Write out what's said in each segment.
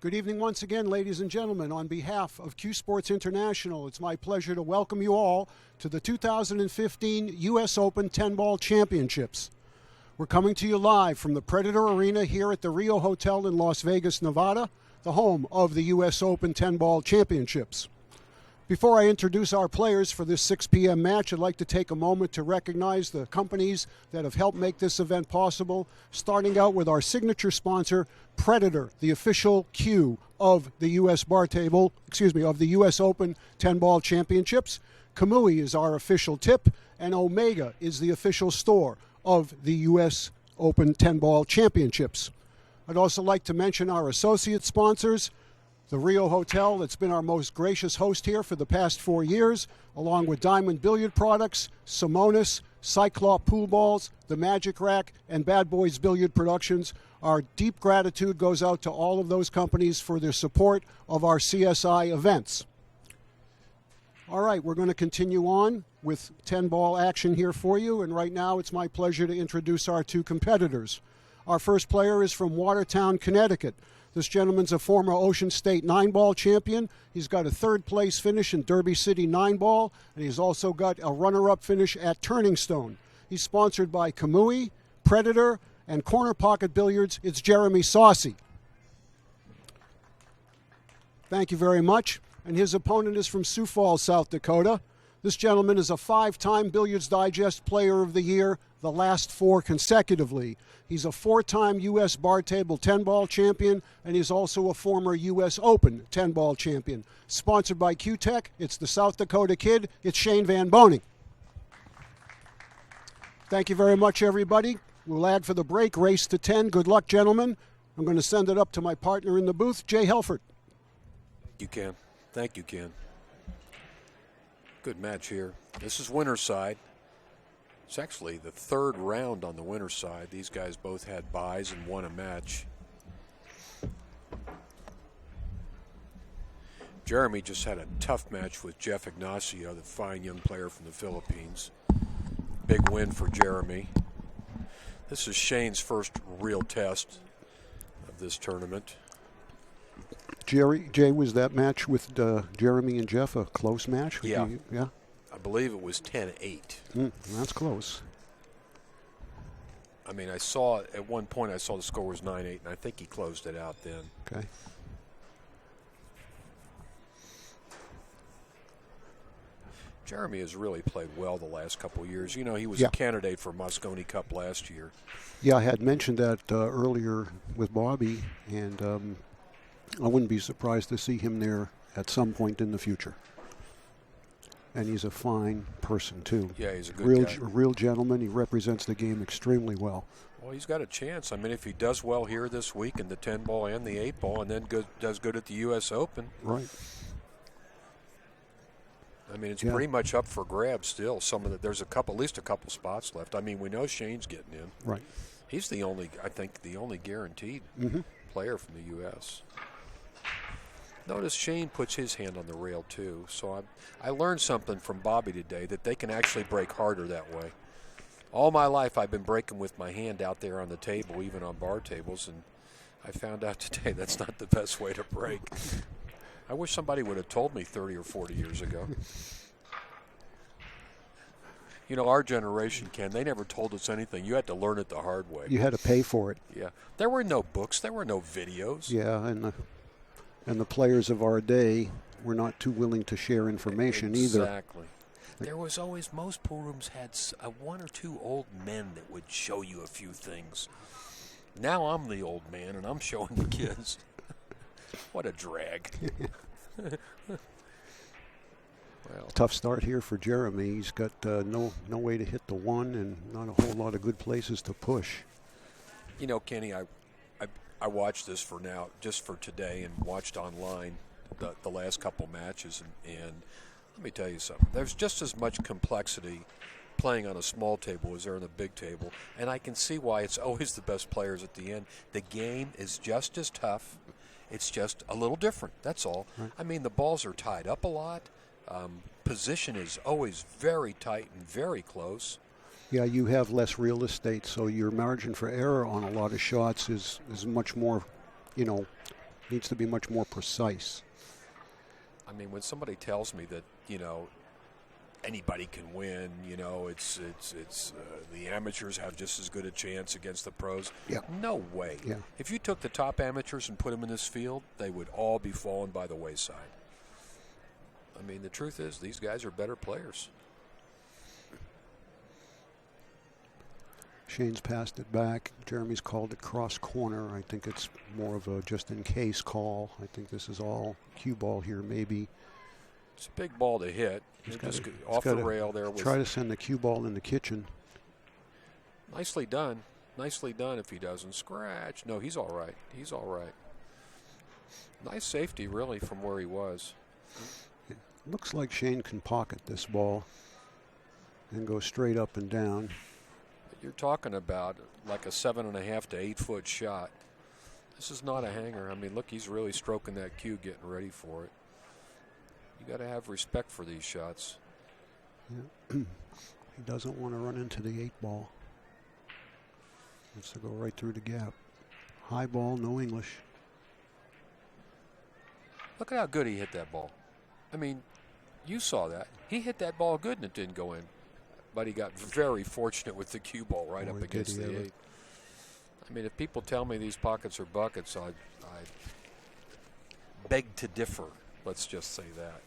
Good evening once again, ladies and gentlemen. On behalf of CueSports International, it's my pleasure to welcome you all to the 2015 U.S. Open 10-Ball Championships. We're coming to you live from the Predator Arena here at the Rio Hotel in Las Vegas, Nevada, the home of the U.S. Open 10-Ball Championships. Before I introduce our players for this 6 p.m. match, I'd like to take a moment to recognize the companies that have helped make this event possible, starting out with our signature sponsor, Predator, the official cue of the U.S. of the U.S. Open 10-Ball Championships. Kamui is our official tip, and Omega is the official store of the U.S. Open 10-Ball Championships. I'd also like to mention our associate sponsors, the Rio Hotel, that's been our most gracious host here for the past 4 years, along with Diamond Billiard Products, Simonis, Cyclop Pool Balls, The Magic Rack, and Bad Boys Billiard Productions. Our deep gratitude goes out to all of those companies for their support of our CSI events. All right, we're going to continue on with 10-ball action here for you, and right now it's my pleasure to introduce our two competitors. Our first player is from Watertown, Connecticut. This gentleman's a former Ocean State 9-ball champion. He's got a third-place finish in Derby City 9-ball, and he's also got a runner-up finish at Turning Stone. He's sponsored by Kamui, Predator, and Corner Pocket Billiards. It's Jeremy Sossei. Thank you very much. And his opponent is from Sioux Falls, South Dakota. This gentleman is a 5-time Billiards Digest Player of the Year, the last 4 consecutively. He's a 4-time U.S. Bar Table 10-ball champion, and he's also a former U.S. Open 10-ball champion. Sponsored by Q-Tech, it's the South Dakota Kid. It's Shane Van Boening. Thank you very much, everybody. We'll add for the break, race to 10. Good luck, gentlemen. I'm going to send it up to my partner in the booth, Jay Helfert. Thank you, Ken. Thank you, Ken. Good match here. This is winner's side. It's actually the third round on the winner's side. These guys both had buys and won a match. Jeremy just had a tough match with Jeff Ignacio, the fine young player from the Philippines. Big win for Jeremy. This is Shane's first real test of this tournament. Jay, was that match with Jeremy and Jeff a close match? Yeah. Yeah? I believe it was 10-8. That's close. I mean, at one point I saw the score was 9-8, and I think he closed it out then. Okay. Jeremy has really played well the last couple of years. You know, he was a candidate for Moscone Cup last year. Yeah, I had mentioned that earlier with Bobby, and I wouldn't be surprised to see him there at some point in the future. And he's a fine person, too. Yeah, he's a good guy. Real gentleman. He represents the game extremely well. Well, he's got a chance. I mean, if he does well here this week in the 10-ball and the 8-ball, and then does good at the U.S. Open. Right. I mean, it's pretty much up for grabs still. There's at least a couple spots left. I mean, we know Shane's getting in. Right. He's the only guaranteed player from the U.S. Notice Shane puts his hand on the rail, too. So I learned something from Bobby today, that they can actually break harder that way. All my life I've been breaking with my hand out there on the table, even on bar tables, and I found out today that's not the best way to break. I wish somebody would have told me 30 or 40 years ago. You know, our generation, Ken, they never told us anything. You had to learn it the hard way. You had to pay for it. Yeah. There were no books. There were no videos. Yeah, and the players of our day were not too willing to share information either. Exactly. There was always, most pool rooms had 1 or 2 old men that would show you a few things. Now I'm the old man and I'm showing the kids. What a drag. Well, tough start here for Jeremy. He's got no way to hit the 1 and not a whole lot of good places to push. You know, Kenny, I watched this just for today, and watched online the last couple matches, and let me tell you something. There's just as much complexity playing on a small table as there on the big table, and I can see why it's always the best players at the end. The game is just as tough. It's just a little different, that's all. Right. I mean, the balls are tied up a lot. Position is always very tight and very close. Yeah, you have less real estate, so your margin for error on a lot of shots is much more, Needs to be much more precise. I mean, when somebody tells me that, anybody can win, it's the amateurs have just as good a chance against the pros. Yeah. No way. Yeah. If you took the top amateurs and put them in this field, they would all be falling by the wayside. I mean, the truth is, these guys are better players. Shane's passed it back. Jeremy's called it cross corner. I think it's more of a just-in-case call. I think this is all cue ball here, maybe. It's a big ball to hit. Off the rail there. Try to send the cue ball in the kitchen. Nicely done. Nicely done if he doesn't scratch. No, he's all right. He's all right. Nice safety, really, from where he was. It looks like Shane can pocket this ball and go straight up and down. You're talking about like a 7.5 to 8 foot shot. This is not a hanger. I mean, look, he's really stroking that cue, getting ready for it. You got to have respect for these shots. Yeah. He doesn't want to run into the 8 ball. Wants to go right through the gap. High ball, no English. Look at how good he hit that ball. I mean, you saw that. He hit that ball good and it didn't go in. But he got very fortunate with the cue ball right up against the 8. I mean, if people tell me these pockets are buckets, I beg to differ. Let's just say that.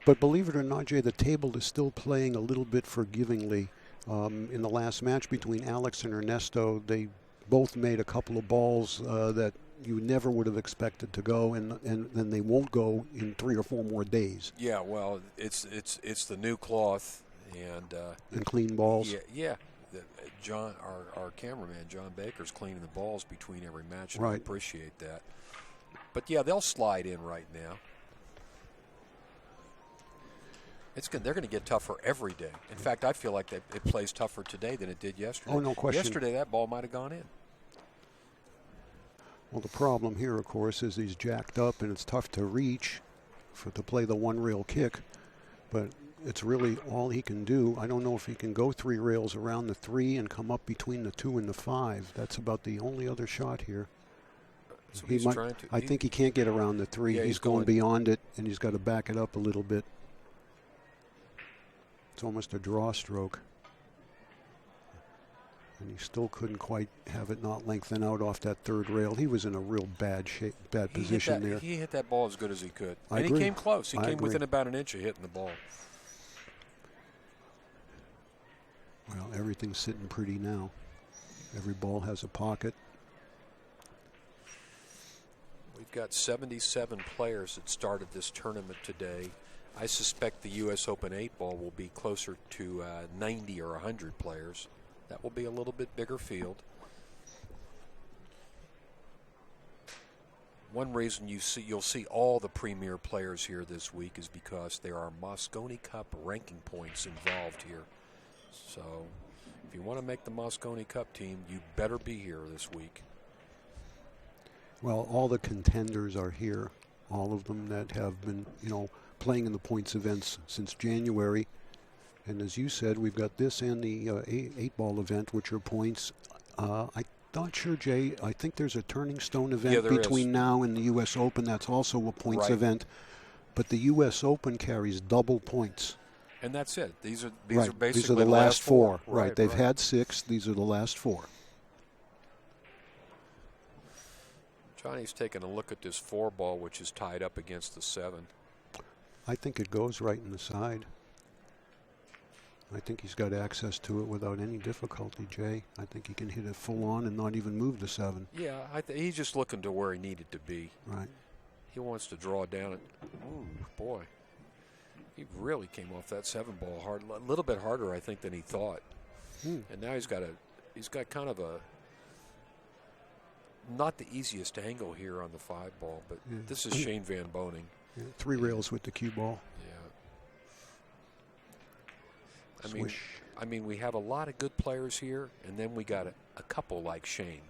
But believe it or not, Jay, the table is still playing a little bit forgivingly. In the last match between Alex and Ernesto, they both made a couple of balls that you never would have expected to go, and then they won't go in 3 or 4 more days. Yeah, well, it's the new cloth and clean balls. Yeah. John, our cameraman, John Baker's cleaning the balls between every match, and right. I appreciate that. But yeah, they'll slide in right now. They're going to get tougher every day. In fact, I feel like it plays tougher today than it did yesterday. Oh, no question. Yesterday, that ball might have gone in. Well, the problem here, of course, is he's jacked up, and it's tough to reach to play the 1 rail kick. But it's really all he can do. I don't know if he can go 3 rails around the 3 and come up between the 2 and the 5. That's about the only other shot here. So I think he can't get around the 3. Yeah, he's going beyond it, and he's got to back it up a little bit. It's almost a draw stroke. And he still couldn't quite have it not lengthen out off that 3rd rail. He was in a real bad position there. He hit that ball as good as he could. I and agree. He came close. He I came agree. within about an inch of hitting the ball. Well, everything's sitting pretty now. Every ball has a pocket. We've got 77 players that started this tournament today. I suspect the U.S. Open 8 ball will be closer to 90 or 100 players. That will be a little bit bigger field. One reason you'll see all the premier players here this week is because there are Mosconi Cup ranking points involved here. So if you want to make the Mosconi Cup team, you better be here this week. Well, all the contenders are here, all of them that have been, playing in the points events since January. And as you said, we've got this and the 8-ball event, which are points. I'm not sure, Jay. I think there's a Turning Stone event between now and the U.S. Open. That's also a points event. But the U.S. Open carries double points. And that's it. These are basically these are the last 4. Right. They've had 6. These are the last 4. Johnny's taking a look at this 4 ball, which is tied up against the 7. I think it goes right in the side. I think he's got access to it without any difficulty, Jay. I think he can hit it full on and not even move the 7. Yeah, he's just looking to where he needed to be. Right. He wants to draw down it. Ooh, boy. He really came off that 7 ball hard, a little bit harder, I think, than he thought. And now he's got kind of a not the easiest angle here on the 5 ball, but this is Shane Van Boening. Yeah, 3 rails with the cue ball. Yeah. I mean, we have a lot of good players here, and then we got a couple like Shane.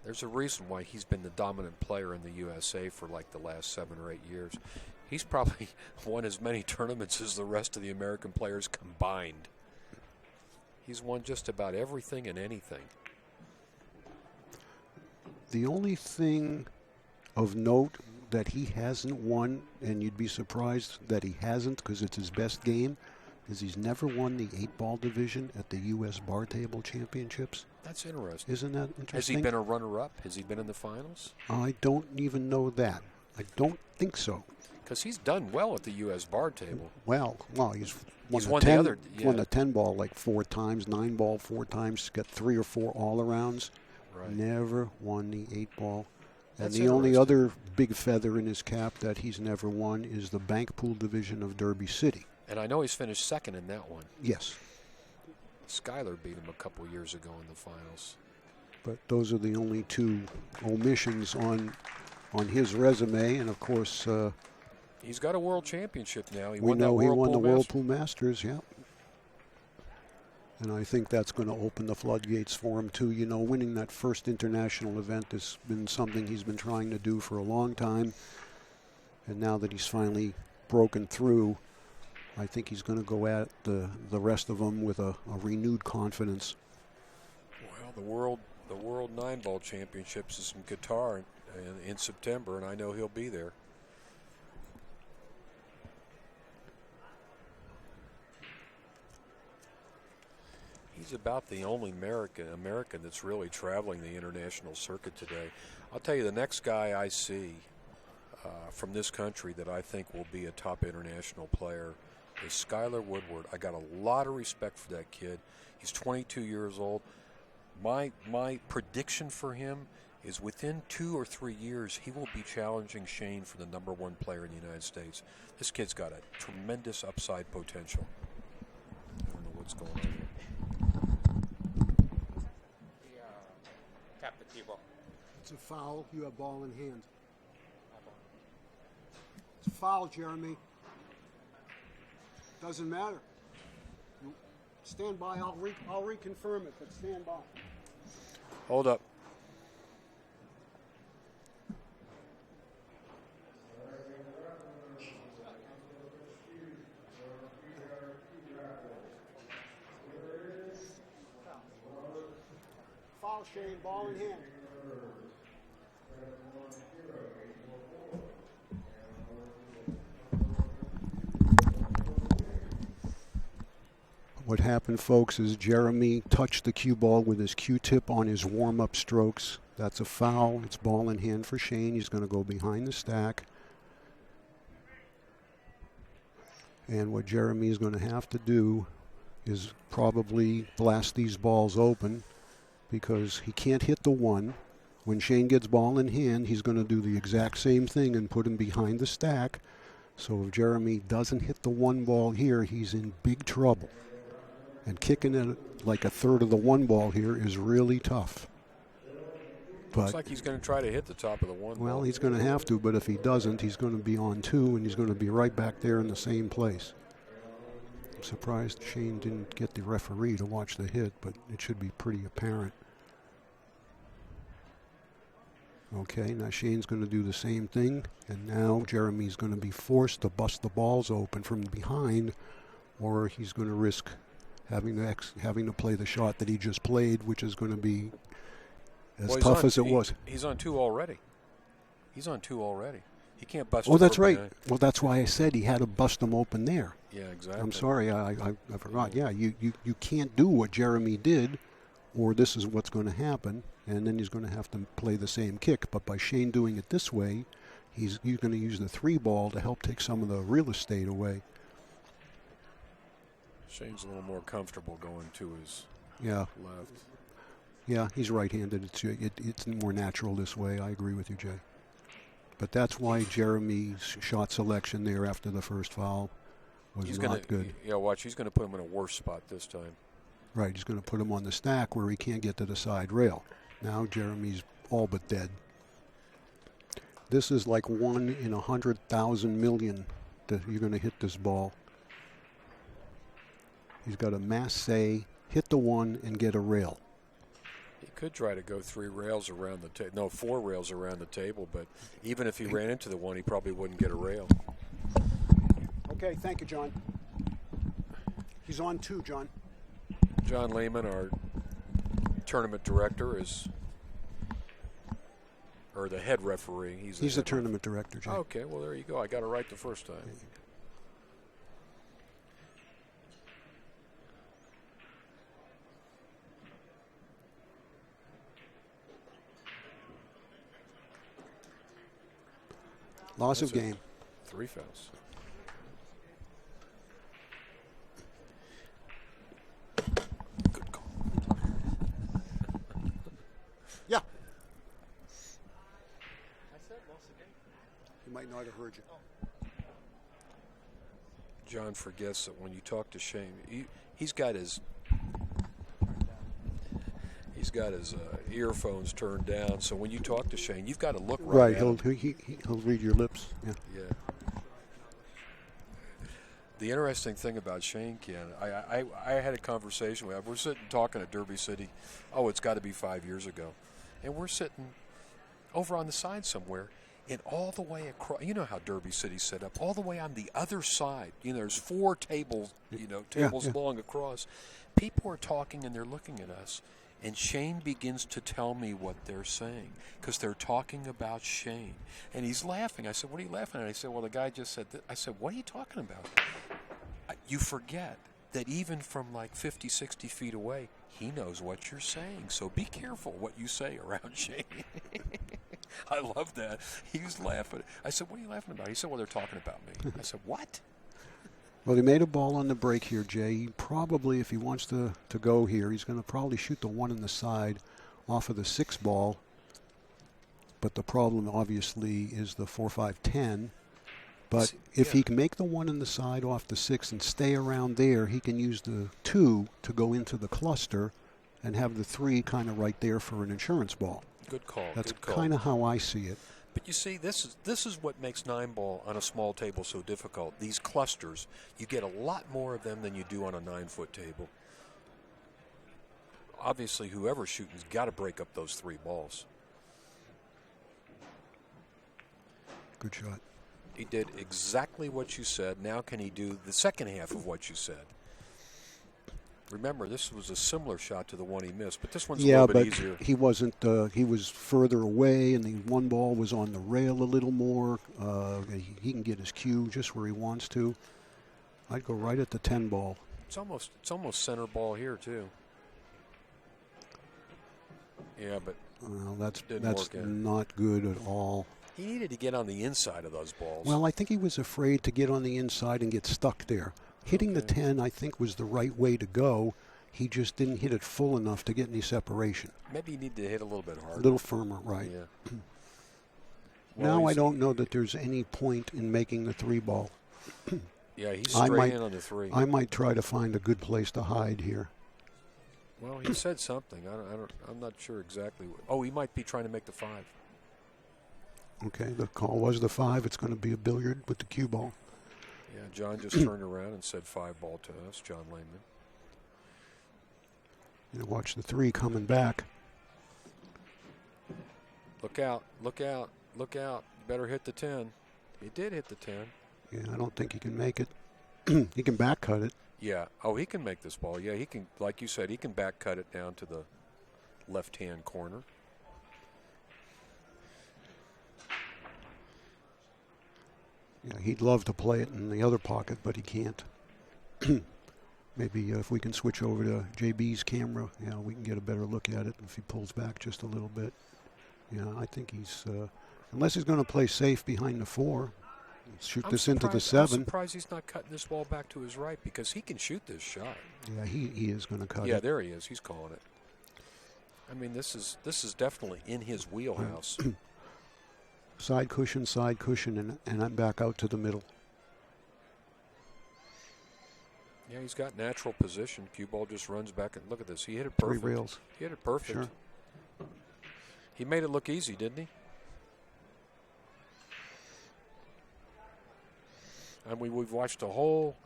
There's a reason why he's been the dominant player in the USA for like the last 7 or 8 years. He's probably won as many tournaments as the rest of the American players combined. He's won just about everything and anything. The only thing of note that he hasn't won, and you'd be surprised that he hasn't because it's his best game, is he's never won the 8-ball division at the U.S. Bar Table Championships. That's interesting. Isn't that interesting? Has he been a runner-up? Has he been in the finals? I don't even know that. I don't think so. Because he's done well at the U.S. Bar Table. Well, he's won won the other. Yeah. Won the 10-ball like 4 times, 9-ball 4 times, got 3 or 4 all-arounds. Right. Never won the 8-ball. And That's the only other big feather in his cap that he's never won is the bank pool division of Derby City. And I know he's finished second in that one. Yes. Skyler beat him a couple years ago in the finals. But those are the only 2 omissions on his resume. And, of course, he's got a world championship now. We know he won the Whirlpool Masters, yeah. And I think that's going to open the floodgates for him, too. You know, winning that first international event has been something he's been trying to do for a long time. And now that he's finally broken through, I think he's going to go at the rest of them with a renewed confidence. Well, the World 9-Ball Championships is in Qatar in September, and I know he'll be there. He's about the only American that's really traveling the international circuit today. I'll tell you, the next guy I see from this country that I think will be a top international player is Skyler Woodward. I got a lot of respect for that kid. He's 22 years old. My prediction for him is within 2 or 3 years, he will be challenging Shane for the #1 player in the United States. This kid's got a tremendous upside potential. I don't know what's going on here. It's a foul. You have ball in hand. It's a foul, Jeremy. Doesn't matter. Stand by. I'll reconfirm it, but stand by. Hold up. Foul, Shane. Ball in hand. What happened, folks, is Jeremy touched the cue ball with his Q-tip on his warm-up strokes. That's a foul. It's ball in hand for Shane. He's going to go behind the stack. And what Jeremy is going to have to do is probably blast these balls open because he can't hit the 1. When Shane gets ball in hand, he's going to do the exact same thing and put him behind the stack. So if Jeremy doesn't hit the 1 ball here, he's in big trouble. And kicking it like a third of the 1 ball here is really tough. But looks like he's going to try to hit the top of the 1 well, ball. he's going to have to, but if he doesn't, he's going to be on 2, and he's going to be right back there in the same place. I'm surprised Shane didn't get the referee to watch the hit, but it should be pretty apparent. Okay, now Shane's going to do the same thing, and now Jeremy's going to be forced to bust the balls open from behind, or he's going to risk having to play the shot that he just played, which is going to be as tough as it was. He's on 2 already. He can't bust. Oh, that's right. Well, that's why I said he had to bust them open there. Yeah, exactly. I'm sorry, I forgot. Yeah, you can't do what Jeremy did, or this is what's going to happen, and then he's going to have to play the same kick. But by Shane doing it this way, he's going to use the 3 ball to help take some of the real estate away. Shane's a little more comfortable going to his left. Yeah, he's right-handed. It's more natural this way. I agree with you, Jay. But that's why Jeremy's shot selection there after the first foul was not good. Yeah, watch. He's going to put him in a worse spot this time. Right, he's going to put him on the stack where he can't get to the side rail. Now Jeremy's all but dead. This is like 1 in 100,000 million that you're going to hit this ball. He's got to masse, hit the 1, and get a rail. He could try to go 4 rails around the table, but even if he ran into the 1, he probably wouldn't get a rail. Okay, thank you, John. He's on 2, John. John Lehman, our tournament director, is or the head referee. He's the tournament director, Jay. Okay, well, there you go. I got it right the first time. Loss of game. 3 fouls. Good call. Yeah. I said loss of game. He might not have heard you. John forgets that when you talk to Shane, he's got his earphones turned down. So when you talk to Shane, you've got to look right at him. He'll read your lips. Yeah. The interesting thing about Shane, Ken, I had a conversation with him. We're sitting talking at Derby City. Oh, it's got to be 5 years ago. And we're sitting over on the side somewhere, and all the way across, you know how Derby City's set up, all the way on the other side, there's 4 tables, tables long across. People are talking and they're looking at us. And Shane begins to tell me what they're saying because they're talking about Shane. And he's laughing. I said, what are you laughing at? I said, well, the guy just said that. I said, what are you talking about? You forget that even from like 50, 60 feet away, he knows what you're saying. So be careful what you say around Shane. I love that. He was laughing. I said, what are you laughing about? He said, well, they're talking about me. I said, what? Well, he made a ball on the break here, Jay. He probably, if he wants to go here, he's going to probably shoot the one in the side off of the 6 ball. But the problem, obviously, is the 4-5-10. But if he can make the one in the side off the 6 and stay around there, he can use the 2 to go into the cluster and have the 3 kind of right there for an insurance ball. Good call. That's good call. kind of how I see it. But you see, this is what makes 9-ball on a small table so difficult. These clusters, you get a lot more of them than you do on a 9-foot table. Obviously, whoever's shooting's got to break up those 3 balls. Good shot. He did exactly what you said. Now can he do the second half of what you said? Remember, this was a similar shot to the one he missed, but this one's a little bit easier. He wasn't. He was further away, and the one ball was on the rail a little more. He can get his cue just where he wants to. I'd go right at the 10 ball. It's almost center ball here too. Yeah, but that's not good at all. He needed to get on the inside of those balls. Well, I think he was afraid to get on the inside and get stuck there. Hitting the 10, I think, was the right way to go. He just didn't hit it full enough to get any separation. Maybe he needed to hit a little bit harder. A little firmer, right. Yeah. Now I don't know that there's any point in making the 3 ball. Yeah, he's straight in on the 3. I might try to find a good place to hide here. Well, he said something. I'm not sure exactly. He might be trying to make the 5. Okay, the call was the 5. It's going to be a billiard with the cue ball. Yeah, John just turned around and said 5 ball to us, John Lehman. Watch the 3 coming back. Look out, look out, look out. You better hit the 10. He did hit the 10. Yeah, I don't think he can make it. He can back cut it. Yeah. Oh, he can make this ball. Yeah, he can, like you said, he can back cut it down to the left-hand corner. Yeah, he'd love to play it in the other pocket, but he can't. Maybe if we can switch over to JB's camera, we can get a better look at it if he pulls back just a little bit. Yeah, I think he's, unless he's going to play safe behind the 4, shoot this into the 7. I'm surprised he's not cutting this ball back to his right because he can shoot this shot. Yeah, he is going to cut it. Yeah, there he is. He's calling it. I mean, this is definitely in his wheelhouse. Side cushion, and I'm back out to the middle. Yeah, he's got natural position. Cue ball just runs back, and look at this. He hit it perfect. 3 rails. He hit it perfect. Sure. He made it look easy, didn't he? I mean, we've watched a whole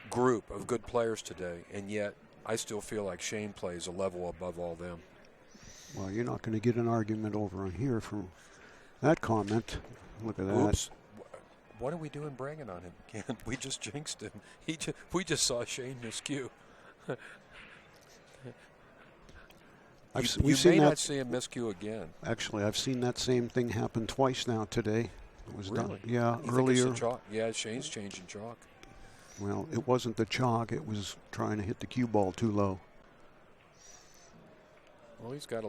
group of good players today, and yet I still feel like Shane plays a level above all them. Well, you're not going to get an argument over on here from that comment. Look at that. Oops. What are we doing bragging on him, Ken? We just jinxed him. We just saw Shane miss cue. You may not see him miscue again. Actually, I've seen that same thing happen twice now today. It was Really? done. Yeah, You earlier. think it's the chalk? Yeah, Shane's changing chalk. Well, it wasn't the chalk. It was trying to hit the cue ball too low. Well, he's got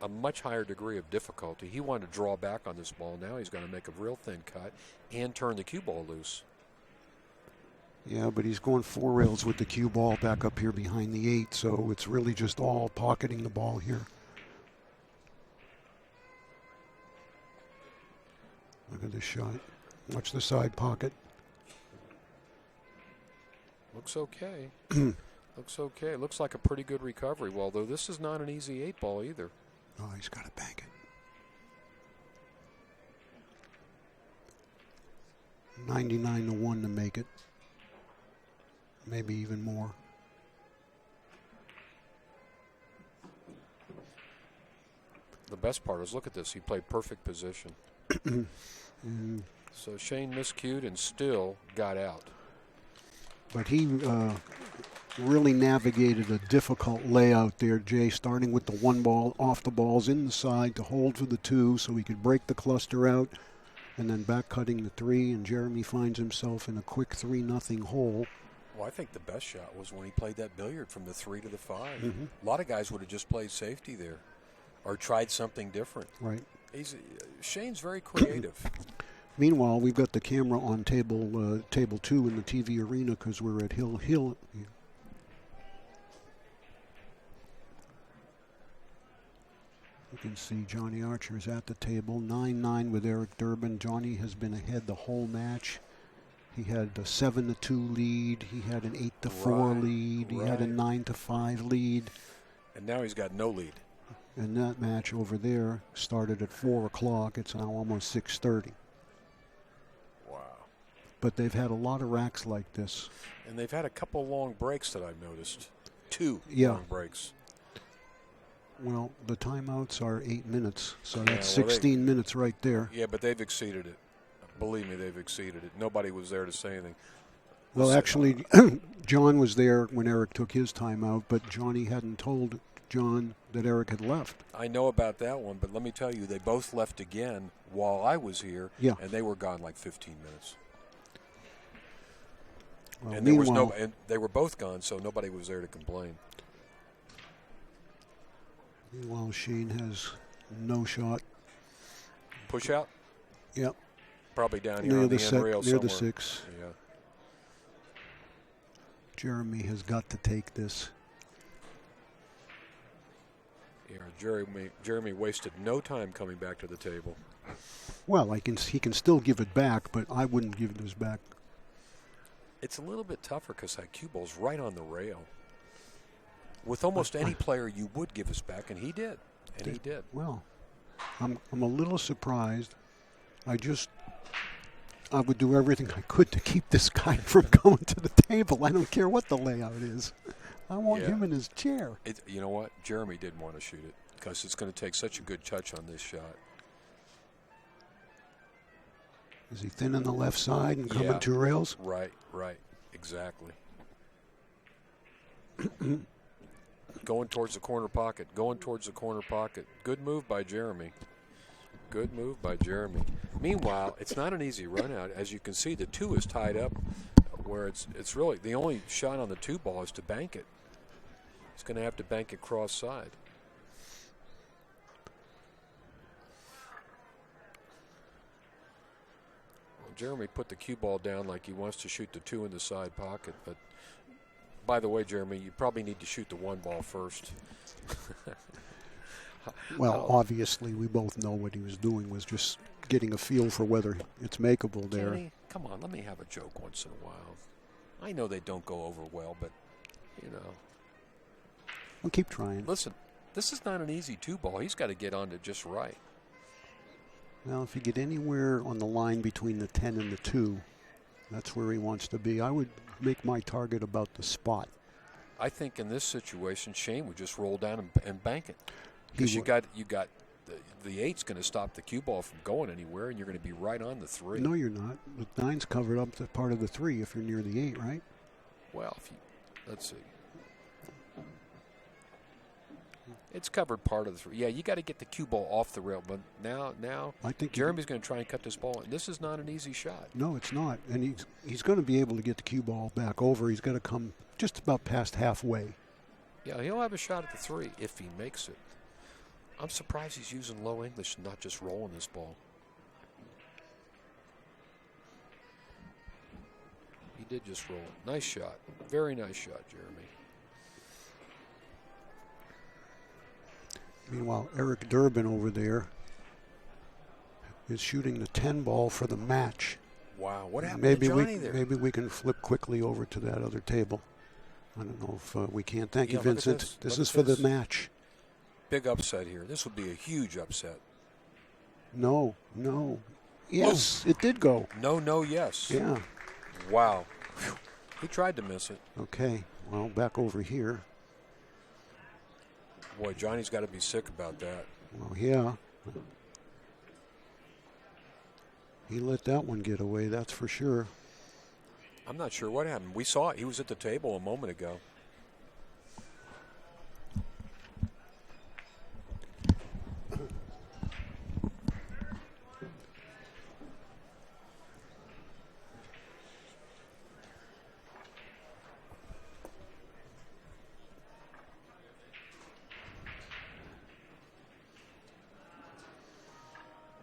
a much higher degree of difficulty. He wanted to draw back on this ball. Now he's going to make a real thin cut and turn the cue ball loose. Yeah, but he's going 4 rails with the cue ball back up here behind the 8, so it's really just all pocketing the ball here. Look at this shot. Watch the side pocket. Looks okay. Looks okay. Looks like a pretty good recovery, although this is not an easy 8 ball either. Oh, he's got to bank it. 99-1 to make it. Maybe even more. The best part is, look at this. He played perfect position. So Shane miscued and still got out. But he really navigated a difficult layout there, Jay, starting with the 1 ball, off the balls in the side to hold for the 2 so he could break the cluster out, and then back cutting the 3, and Jeremy finds himself in a quick 3-0 hole. Well, I think the best shot was when he played that billiard from the 3 to the 5. A lot of guys would have just played safety there or tried something different. Right. Shane's very creative. Meanwhile, we've got the camera on table 2 in the TV arena because we're at Hill. You can see Johnny Archer is at the table, 9-9 with Eric Durbin. Johnny has been ahead the whole match. He had a 7-2 lead. He had an 8-4 lead. He had a 9-5 lead. And now he's got no lead. And that match over there started at 4 o'clock. It's now almost 6:30. Wow. But they've had a lot of racks like this. And they've had a couple long breaks that I've noticed. 2 long breaks. Well, the timeouts are 8 minutes, so that's 16 minutes right there. Yeah, but they've exceeded it. Believe me, they've exceeded it. Nobody was there to say anything. Well, actually, John was there when Eric took his timeout, but Johnny hadn't told John that Eric had left. I know about that one, but let me tell you, they both left again while I was here, and they were gone like 15 minutes. Well, and there was and they were both gone, so nobody was there to complain. Meanwhile, Shane has no shot. Push out? Yep. Probably down here on the end rail somewhere. Near the 6. Yeah. Jeremy has got to take this. Yeah, Jeremy wasted no time coming back to the table. Well, he can still give it back, but I wouldn't give this back. It's a little bit tougher because that cue ball's right on the rail. With almost any player, you would give us back, and he did. And he did. Well, I'm a little surprised. I would do everything I could to keep this guy from going to the table. I don't care what the layout is. I want him in his chair. You know what? Jeremy didn't want to shoot it because it's going to take such a good touch on this shot. Is he thin on the left side and coming 2 rails? Right, exactly. Going towards the corner pocket, Good move by Jeremy. Meanwhile, it's not an easy run out. As you can see, the 2 is tied up where it's really the only shot on the 2 ball is to bank it. He's going to have to bank it cross side. Well, Jeremy put the cue ball down like he wants to shoot the 2 in the side pocket, but by the way, Jeremy, you probably need to shoot the 1 ball first. Well, obviously, we both know what he was doing was just getting a feel for whether it's makeable there. Kenny, come on, let me have a joke once in a while. I know they don't go over well, but, We'll keep trying. Listen, this is not an easy 2 ball. He's got to get on it just right. Well, if you get anywhere on the line between the 10 and the 2, that's where he wants to be. I would make my target about the spot. I think in this situation, Shane would just roll down and bank it. Because you got the 8's going to stop the cue ball from going anywhere, and you're going to be right on the 3. No, you're not. The 9's covered up the part of the 3 if you're near the 8, right? Well, let's see. It's covered part of the three. Yeah, you got to get the cue ball off the rail. But now I think Jeremy's going to try and cut this ball. This is not an easy shot. No, it's not. And he's going to be able to get the cue ball back over. He's got to come just about past halfway. Yeah, he'll have a shot at the three if he makes it. I'm surprised he's using low English and not just rolling this ball. He did just roll it. Nice shot. Very nice shot, Jeremy. Meanwhile, Eric Durbin over there is shooting the 10 ball for the match. Wow, what happened to Johnny there? Maybe we can flip quickly over to that other table. I don't know if we can. Thank you, Vincent. This is for the match. Big upset here. This would be a huge upset. No. Yes, it did go. No, yes. Yeah. Wow. He tried to miss it. Okay, well, back over here. Boy, Johnny's got to be sick about that. Well, yeah. He let that one get away, that's for sure. I'm not sure what happened. We saw it. He was at the table a moment ago.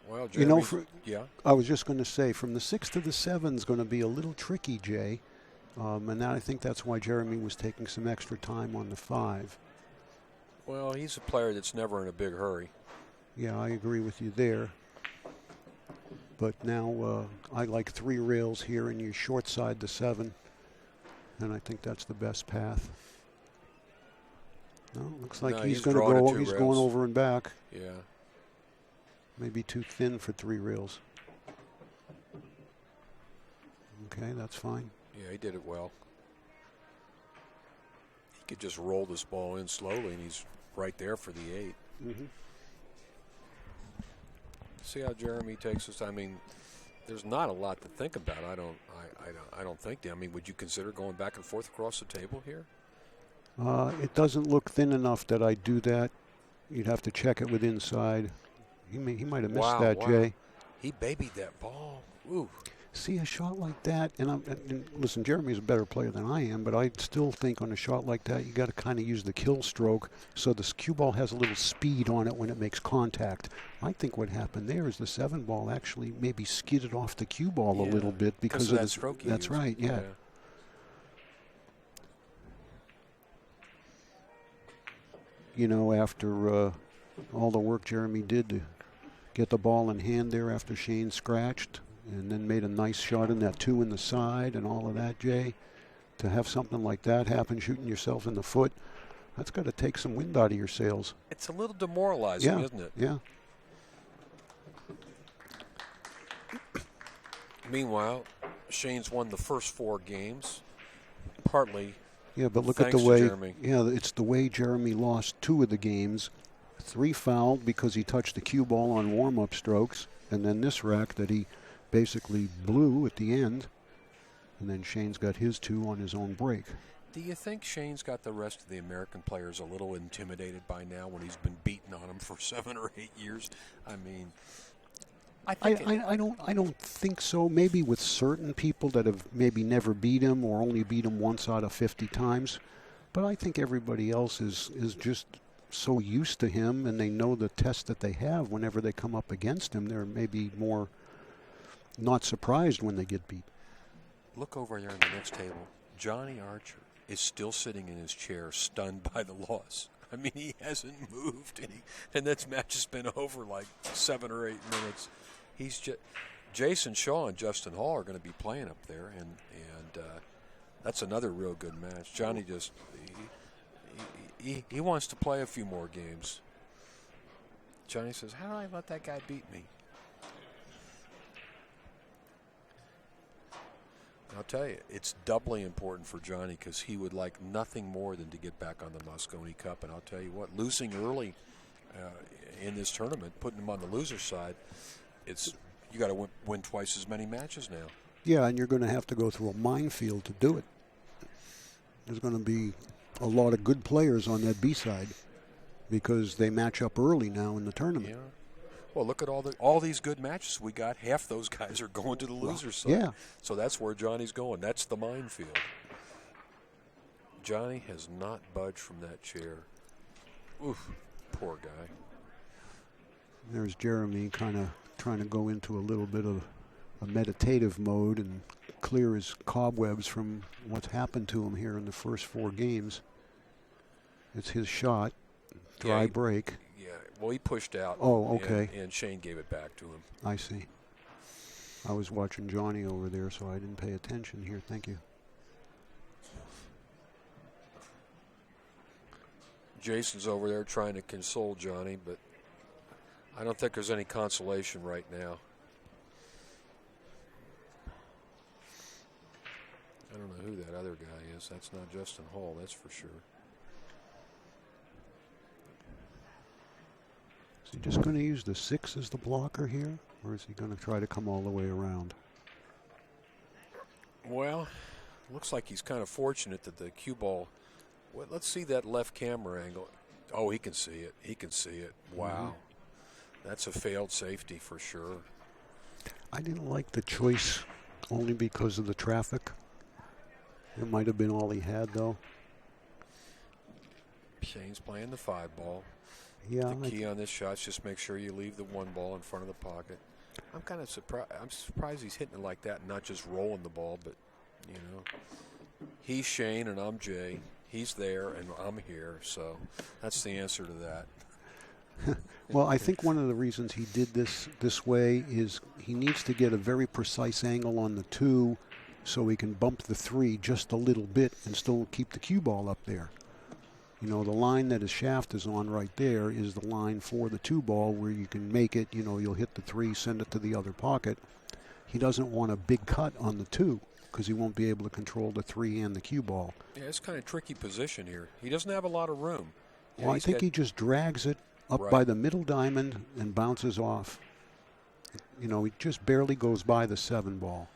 Well, yeah. I was just going to say, from the 6 to the 7 is going to be a little tricky, Jay. And I think that's why Jeremy was taking some extra time on the 5. Well, he's a player that's never in a big hurry. Yeah, I agree with you there. But now I like 3 rails here, and you short side the 7. And I think that's the best path. No, looks like he's going to go. He's going over and back. Yeah. Maybe too thin for 3 rails. Okay, that's fine. Yeah, he did it well. He could just roll this ball in slowly, and he's right there for the 8. Mm-hmm. See how Jeremy takes us. I mean, there's not a lot to think about. I don't think. I mean, would you consider going back and forth across the table here? It doesn't look thin enough that I'd do that. You'd have to check it with inside. He might have missed that, Jay. He babied that ball. Ooh. See, a shot like that, and listen, Jeremy's a better player than I am, but I still think on a shot like that, you got to kind of use the kill stroke so this cue ball has a little speed on it when it makes contact. I think what happened there is the 7 ball actually maybe skidded off the cue ball a little bit because of that stroke. That's right, yeah. You know, after all the work Jeremy did to get the ball in hand there after Shane scratched, and then made a nice shot in that 2 in the side and all of that, Jay. To have something like that happen, shooting yourself in the foot, that's got to take some wind out of your sails. It's a little demoralizing, isn't it? Yeah. Meanwhile, Shane's won the first 4 games, partly. Yeah, but look at the way. Yeah, it's the way Jeremy lost 2 of the games. 3 fouled because he touched the cue ball on warm-up strokes, and then this rack that he basically blew at the end, and then Shane's got his 2 on his own break. Do you think Shane's got the rest of the American players a little intimidated by now when he's been beating on them for 7 or 8 years? I mean, I don't think so. Maybe with certain people that have maybe never beat him or only beat him once out of 50 times, but I think everybody else is just so used to him, and they know the test that they have whenever they come up against him. They're maybe more not surprised when they get beat. Look over there on the next table. Johnny Archer is still sitting in his chair, stunned by the loss. I mean, he hasn't moved, and this match has been over like 7 or 8 minutes. He's just Jason Shaw and Justin Hall are going to be playing up there, and that's another real good match. Johnny just he wants to play a few more games. Johnny says, "How do I let that guy beat me?" I'll tell you, it's doubly important for Johnny because he would like nothing more than to get back on the Mosconi Cup. And I'll tell you what, losing early in this tournament, putting him on the loser side, you got to win twice as many matches now. Yeah, and you're going to have to go through a minefield to do it. There's going to be a lot of good players on that B side. because they match up early now in the tournament. Yeah. Well, look at all these good matches we got. Half those guys are going to the losers side. Yeah. So that's where Johnny's going. That's the minefield. Johnny has not budged from that chair. Oof, poor guy. There's Jeremy kind of trying to go into a little bit of a meditative mode and clear his cobwebs from what's happened to him here in the first 4 games. It's his shot, dry break. Yeah, well, he pushed out. Oh, okay. And Shane gave it back to him. I see. I was watching Johnny over there, so I didn't pay attention here. Thank you. Jason's over there trying to console Johnny, but I don't think there's any consolation right now. I don't know who that other guy is. That's not Justin Hall, that's for sure. Is he just going to use the 6 as the blocker here, or is he going to try to come all the way around? Well, looks like he's kind of fortunate that the cue ball. Well, let's see that left camera angle. Oh, he can see it. He can see it. Wow. That's a failed safety for sure. I didn't like the choice only because of the traffic. It might have been all he had, though. Shane's playing the 5 ball. Yeah. The key on this shot is just make sure you leave the 1 ball in front of the pocket. I'm kind of surprised. I'm surprised he's hitting it like that, and not just rolling the ball. But he's Shane and I'm Jay. He's there and I'm here, so that's the answer to that. Well, I think one of the reasons he did this way is he needs to get a very precise angle on the 2 so he can bump the 3 just a little bit and still keep the cue ball up there. The line that his shaft is on right there is the line for the 2 ball where you can make it, you'll hit the 3, send it to the other pocket. He doesn't want a big cut on the 2 because he won't be able to control the 3 and the cue ball. Yeah, it's kind of tricky position here. He doesn't have a lot of room. Well, I think he just drags it up by the middle diamond and bounces off. He just barely goes by the 7 ball.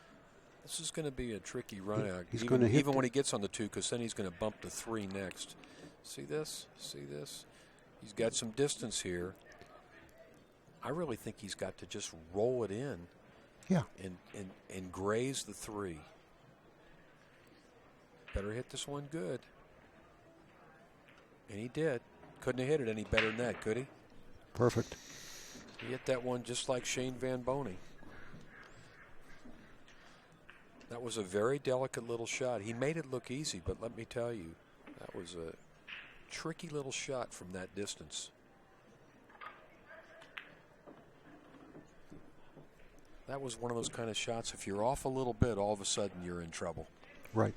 This is going to be a tricky run out. He's going to hit even when he gets on the 2, because then he's going to bump the 3 next. See this? See this? He's got some distance here. I really think he's got to just roll it in. Yeah. And graze the 3. Better hit this one good. And he did. Couldn't have hit it any better than that, could he? Perfect. He hit that one just like Shane Van Boening. That was a very delicate little shot. He made it look easy, but let me tell you, that was a tricky little shot from that distance. That was one of those kind of shots, if you're off a little bit, all of a sudden you're in trouble. Right.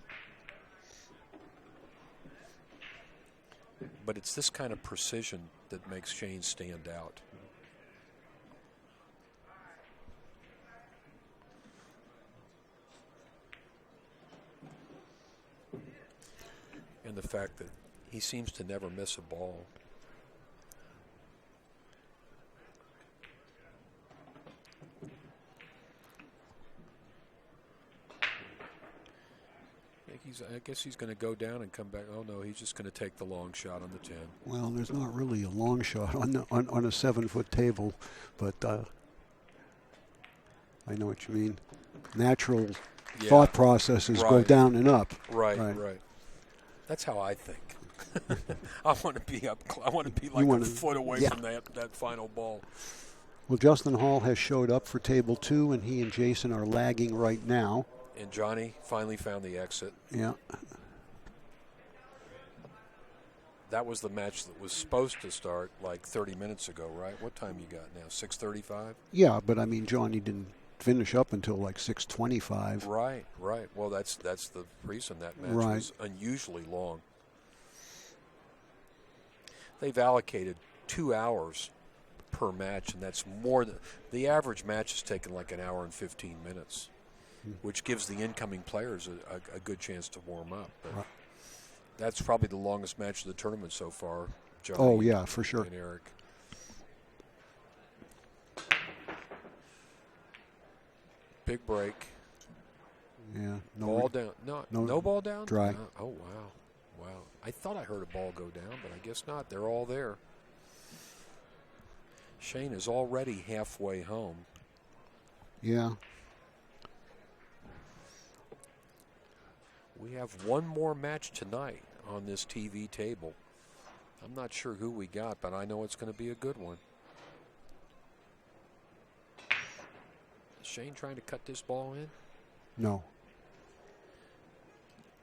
But it's this kind of precision that makes Shane stand out. And the fact that he seems to never miss a ball. I guess he's going to go down and come back. Oh, no, he's just going to take the long shot on the 10. Well, there's not really a long shot on a 7-foot table, but I know what you mean. Natural thought processes go down and up. Right. That's how I think. I want to be up. I want to be like a foot away from that final ball. Well, Justin Hall has showed up for table 2, and he and Jason are lagging right now. And Johnny finally found the exit. Yeah. That was the match that was supposed to start like 30 minutes ago, right? What time you got now? 6:35? Yeah, but I mean, Johnny didn't finish up until like 6:25. Right. Well, that's the reason that match was unusually long. They've allocated 2 hours per match, and that's more than the average match is taking like an hour and 15 minutes. Which gives the incoming players a good chance to warm up. But that's probably the longest match of the tournament so far, Johnny. Oh, yeah, for sure. And Eric. Big break. Yeah. Ball down. No ball down? Dry. Oh, wow. I thought I heard a ball go down, but I guess not. They're all there. Shane is already halfway home. Yeah. We have one more match tonight on this TV table. I'm not sure who we got, but I know it's going to be a good one. Is Shane trying to cut this ball in? No.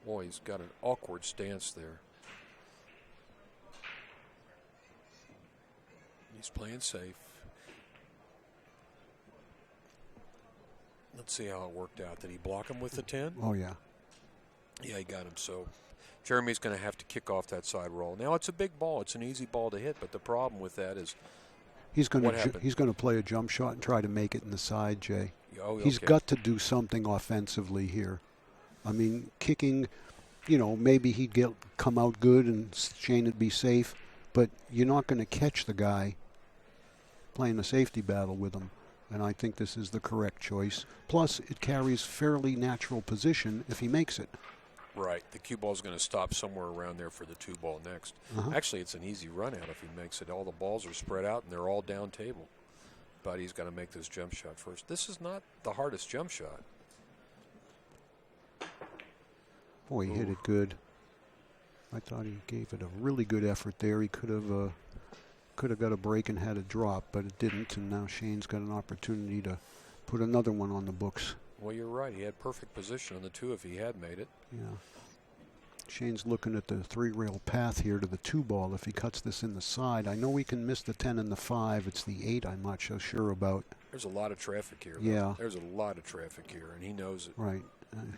Boy, he's got an awkward stance there. He's playing safe. Let's see how it worked out. Did he block him with the 10? Oh, yeah. Yeah, he got him. So Jeremy's going to have to kick off that side roll. Now, it's a big ball. It's an easy ball to hit, but the problem with that is he's going to play a jump shot and try to make it in the side, Jay. Oh, He's got to do something offensively here. I mean, kicking, maybe he'd come out good and Shane would be safe, but you're not going to catch the guy playing a safety battle with him. And I think this is the correct choice. Plus, it carries fairly natural position if he makes it. Right. The cue ball is going to stop somewhere around there for the 2 ball next. Actually, it's an easy run out if he makes it. All the balls are spread out and they're all down table. But he's got to make this jump shot first. This is not the hardest jump shot. Boy, he hit it good. I thought he gave it a really good effort there. He could have got a break and had a drop, but it didn't. And now Shane's got an opportunity to put another one on the books. Well, you're right. He had perfect position on the 2 if he had made it. Yeah. Shane's looking at the 3-rail path here to the 2 ball. If he cuts this in the side, I know he can miss the 10 and the 5. It's the 8 I'm not so sure about. There's a lot of traffic here. Though. Yeah. There's a lot of traffic here, and he knows it. Right.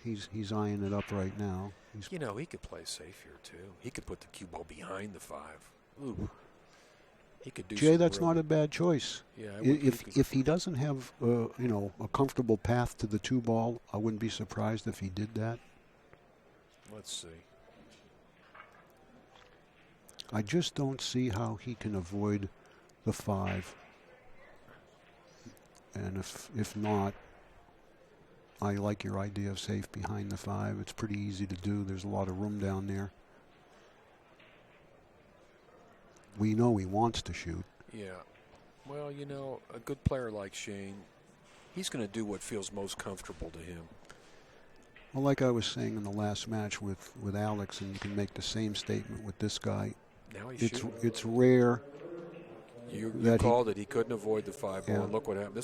He's eyeing it up right now. He could play safe here, too. He could put the cue ball behind the 5. Ooh. He could do Jay, that's not a bad choice. Yeah. If he doesn't have, a comfortable path to the 2 ball, I wouldn't be surprised if he did that. Let's see. I just don't see how he can avoid the 5. And if not, I like your idea of safe behind the 5. It's pretty easy to do. There's a lot of room down there. We know he wants to shoot. Yeah. Well, a good player like Shane, he's going to do what feels most comfortable to him. Well, like I was saying in the last match with Alex, and you can make the same statement with this guy. Now he's shooting. It's rare. You called it. He couldn't avoid the 5 ball. And look what happened.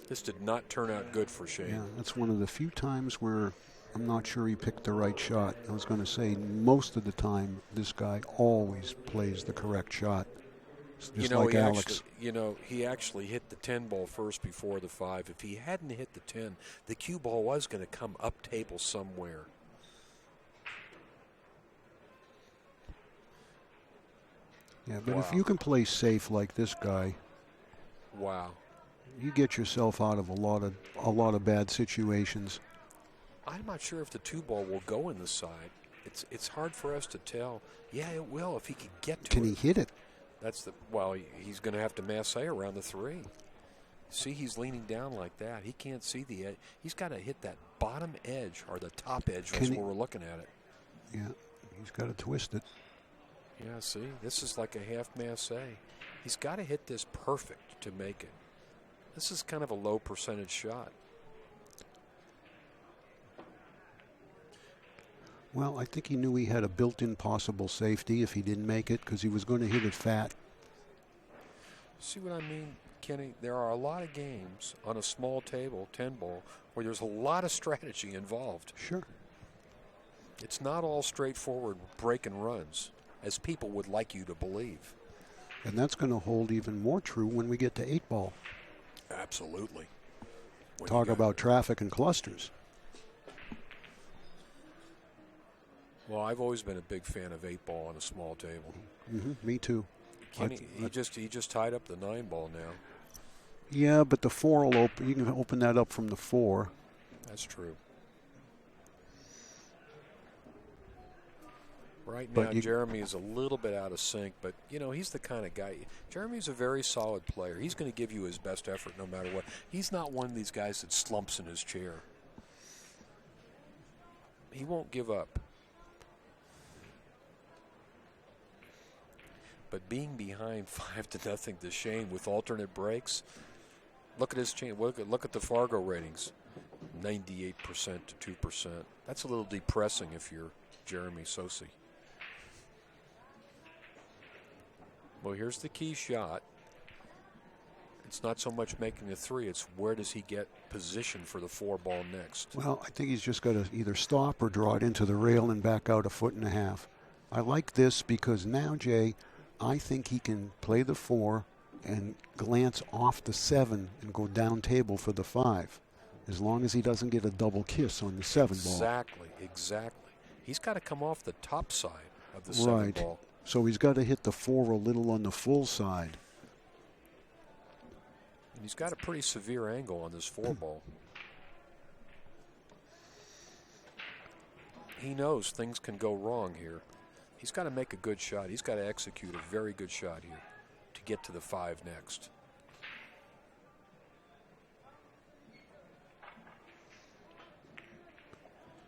This did not turn out good for Shane. Yeah, that's one of the few times where I'm not sure he picked the right shot. I was going to say most of the time this guy always plays the correct shot. Just like Alex. He actually hit the 10 ball first before the 5. If he hadn't hit the 10, the cue ball was going to come up table somewhere. Yeah, but if you can play safe like this guy, wow, you get yourself out of a lot of bad situations. I'm not sure if the 2 ball will go in the side. It's hard for us to tell. Yeah, it will if he can get to it. Can he hit it? He's going to have to masse around the 3. See, he's leaning down like that. He can't see the edge. He's got to hit that bottom edge or the top edge where we're looking at it. Yeah, he's got to twist it. Yeah, see, this is like a half masse. He's got to hit this perfect to make it. This is kind of a low percentage shot. Well, I think he knew he had a built-in possible safety if he didn't make it because he was going to hit it fat. See what I mean, Kenny? There are a lot of games on a small table, 10 ball, where there's a lot of strategy involved. Sure. It's not all straightforward break and runs, as people would like you to believe. And that's going to hold even more true when we get to 8 ball. Absolutely. Talk about traffic and clusters. Well, I've always been a big fan of 8 ball on a small table. Me too. Kenny, he just tied up the 9 ball now. Yeah, but the 4 will open. You can open that up from the 4. That's true. Right now, Jeremy is a little bit out of sync, but, he's the kind of guy. Jeremy's a very solid player. He's going to give you his best effort no matter what. He's not one of these guys that slumps in his chair. He won't give up. But being behind 5-0 to Shane with alternate breaks, look at his change. Look at the Fargo ratings, 98% to 2%. That's a little depressing if you're Jeremy Sossei. Well, here's the key shot. It's not so much making the 3, it's where does he get position for the 4 ball next. Well, I think he's just got to either stop or draw it into the rail and back out 1.5 feet. I like this because now, Jay, I think he can play the 4 and glance off the 7 and go down table for the 5, as long as he doesn't get a double kiss on the 7 ball. Exactly. He's got to come off the top side of the 7 ball. So he's got to hit the 4 a little on the full side. And he's got a pretty severe angle on this 4 ball. He knows things can go wrong here. He's got to make a good shot. He's got to execute a very good shot here to get to the 5 next.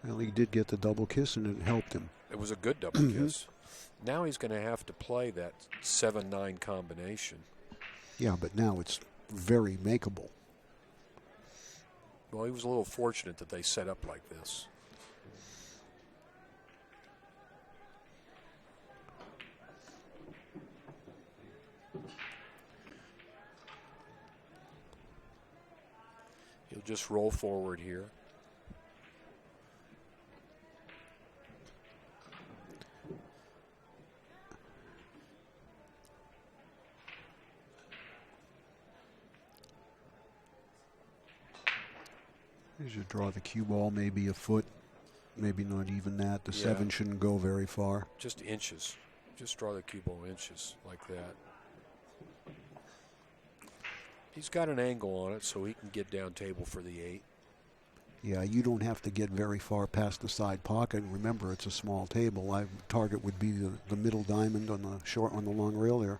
Well, he did get the double kiss, and it helped him. It was a good double kiss. Now he's going to have to play that 7-9 combination. Yeah, but now it's very makeable. Well, he was a little fortunate that they set up like this. He'll just roll forward here. You should draw the cue ball maybe 1 foot, maybe not even that. The 7 shouldn't go very far. Just inches. Just draw the cue ball inches like that. He's got an angle on it so he can get down table for the 8. Yeah, you don't have to get very far past the side pocket. Remember, it's a small table. Target would be the middle diamond on the long rail there.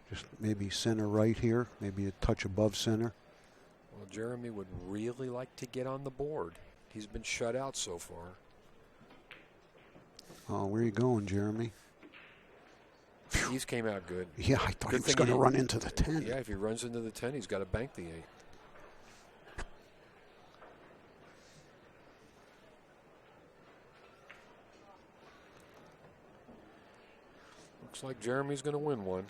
Just maybe center right here, maybe a touch above center. Well, Jeremy would really like to get on the board. He's been shut out so far. Oh, where are you going, Jeremy? He's came out good. Yeah, I thought he was going to run into the 10. Yeah, if he runs into the 10, he's got to bank the 8. Looks like Jeremy's going to win one.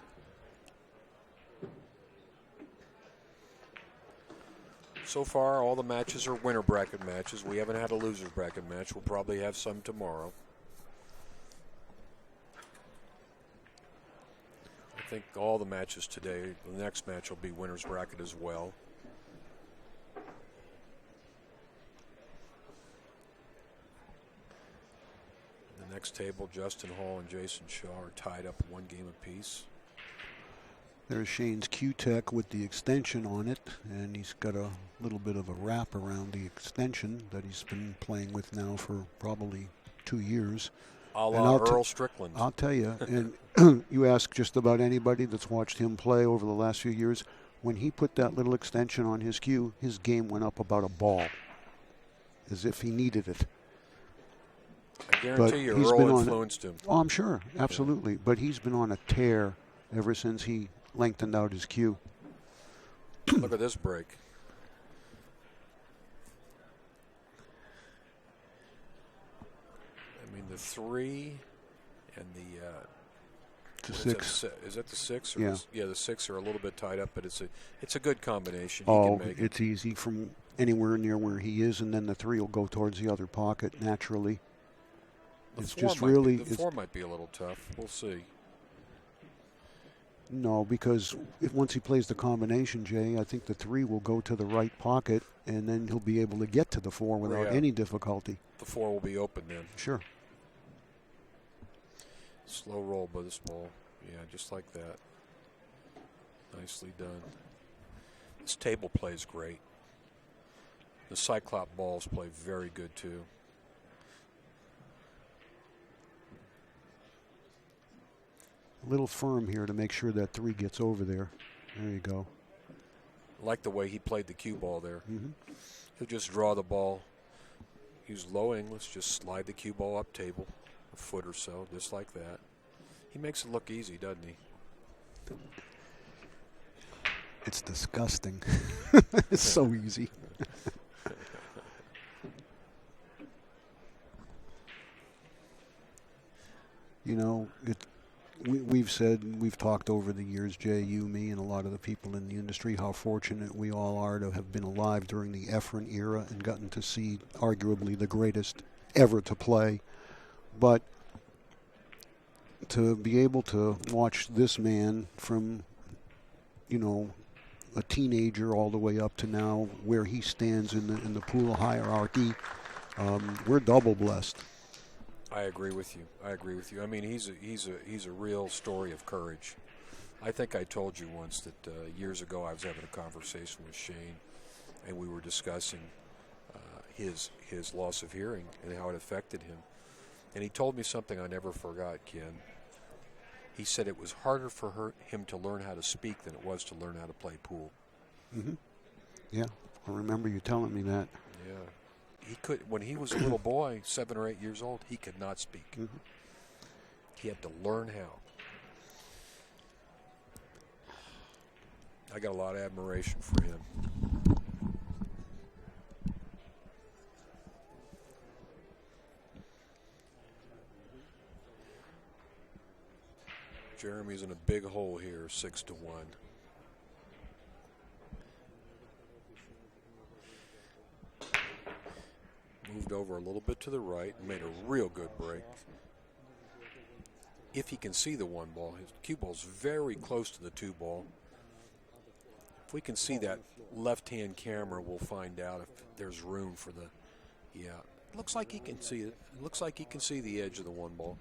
So far, all the matches are winner bracket matches. We haven't had a loser's bracket match. We'll probably have some tomorrow. I think all the matches today, the next match will be winner's bracket as well. The next table, Justin Hall and Jason Shaw are tied up 1 game apiece. There's Shane's Q-Tech with the extension on it, and he's got a little bit of a wrap around the extension that he's been playing with now for probably 2 years. A la Earl Strickland. I'll tell you, and you ask just about anybody that's watched him play over the last few years, when he put that little extension on his cue, his game went up about a ball, as if he needed it. I guarantee you Earl influenced him. Oh, I'm sure, absolutely. But he's been on a tear ever since he lengthened out his cue. Look at this break. I mean, the 3 and the 6. Is that the 6? Or Yeah. The 6 are a little bit tied up, but it's a good combination. Oh, he can make it's easy from anywhere near where he is, and then the 3 will go towards the other pocket naturally. The 4 might be a little tough. We'll see. No, because once he plays the combination, Jay, I think the 3 will go to the right pocket, and then he'll be able to get to the 4 without any difficulty. The 4 will be open then. Sure. Slow roll by this ball. Yeah, just like that. Nicely done. This table plays great. The Cyclop balls play very good too. A little firm here to make sure that 3 gets over there. There you go. I like the way he played the cue ball there. Mm-hmm. He'll just draw the ball. Use low English, just slide the cue ball up table a foot or so, just like that. He makes it look easy, doesn't he? It's disgusting. It's so easy. You know, we've talked over the years, Jay, you, me, and a lot of the people in the industry, how fortunate we all are to have been alive during the Efren era and gotten to see arguably the greatest ever to play. But to be able to watch this man from, a teenager all the way up to now where he stands in the pool hierarchy, we're double blessed. I agree with you. I mean, he's a real story of courage. I think I told you once that years ago I was having a conversation with Shane, and we were discussing his loss of hearing and how it affected him. And he told me something I never forgot, Ken. He said it was harder for him to learn how to speak than it was to learn how to play pool. Mm-hmm. Yeah, I remember you telling me that. Yeah. He could, when he was a little boy, 7 or 8 years old, he could not speak. Mm-hmm. He had to learn how. I got a lot of admiration for him. Jeremy's in a big hole here, 6-1. Moved over a little bit to the right and made a real good break. If he can see the 1 ball, his cue ball's very close to the 2 ball. If we can see that left-hand camera, we'll find out if there's room for the, yeah. It looks like he can see it. It looks like he can see the edge of the 1 ball.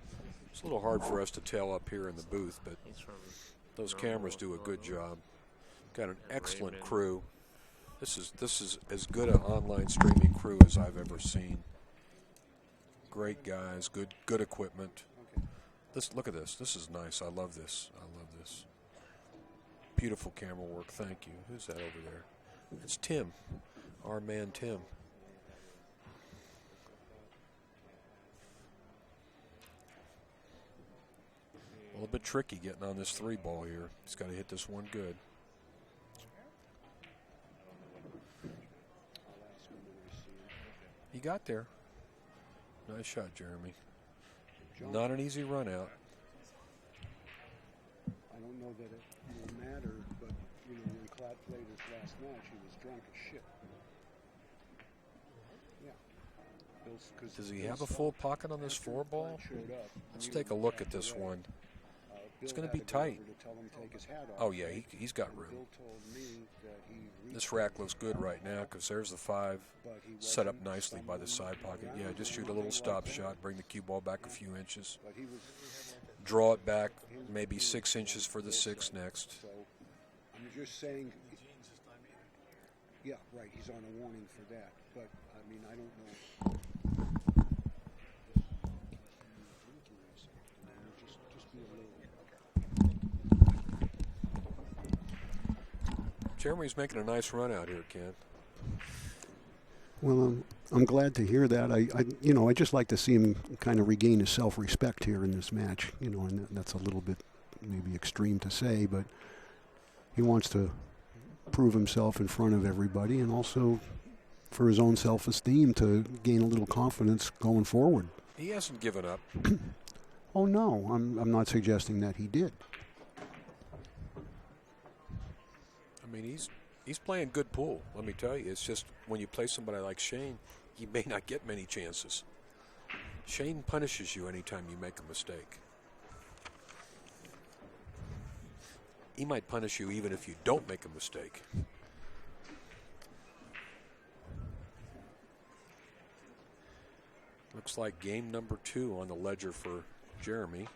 It's a little hard for us to tell up here in the booth, but those cameras do a good job. Got an excellent crew. This is as good an online streaming crew as I've ever seen. Great guys, good equipment. Look at this. This is nice. I love this. Beautiful camera work. Thank you. Who's that over there? It's Tim, our man Tim. A little bit tricky getting on this 3 ball here. He's got to hit this one good. He got there. Nice shot, Jeremy. Not an easy run out. I don't know that it will matter, but when Claude played his last match, he was drunk as shit. Yeah. Does he have a full pocket on this 4 ball? Let's take a look at this one. It's going to be tight. Oh yeah, he's got room. This rack looks good right now because there's the 5 set up nicely by the side pocket. Yeah, just shoot a little stop shot, bring the cue ball back a few inches. Draw it back maybe 6 inches for the 6 next. I'm just saying, yeah, right, he's on a warning for that. But, I mean, I don't know. Just be a little. Jeremy's making a nice run out here, Ken. Well, I'm glad to hear that. I just like to see him kind of regain his self-respect here in this match. And that's a little bit maybe extreme to say, but he wants to prove himself in front of everybody, and also for his own self-esteem to gain a little confidence going forward. He hasn't given up. Oh no, I'm not suggesting that he did. I mean, he's playing good pool, let me tell you. It's just when you play somebody like Shane, you may not get many chances. Shane punishes you anytime you make a mistake. He might punish you even if you don't make a mistake. Looks like game number 2 on the ledger for Jeremy.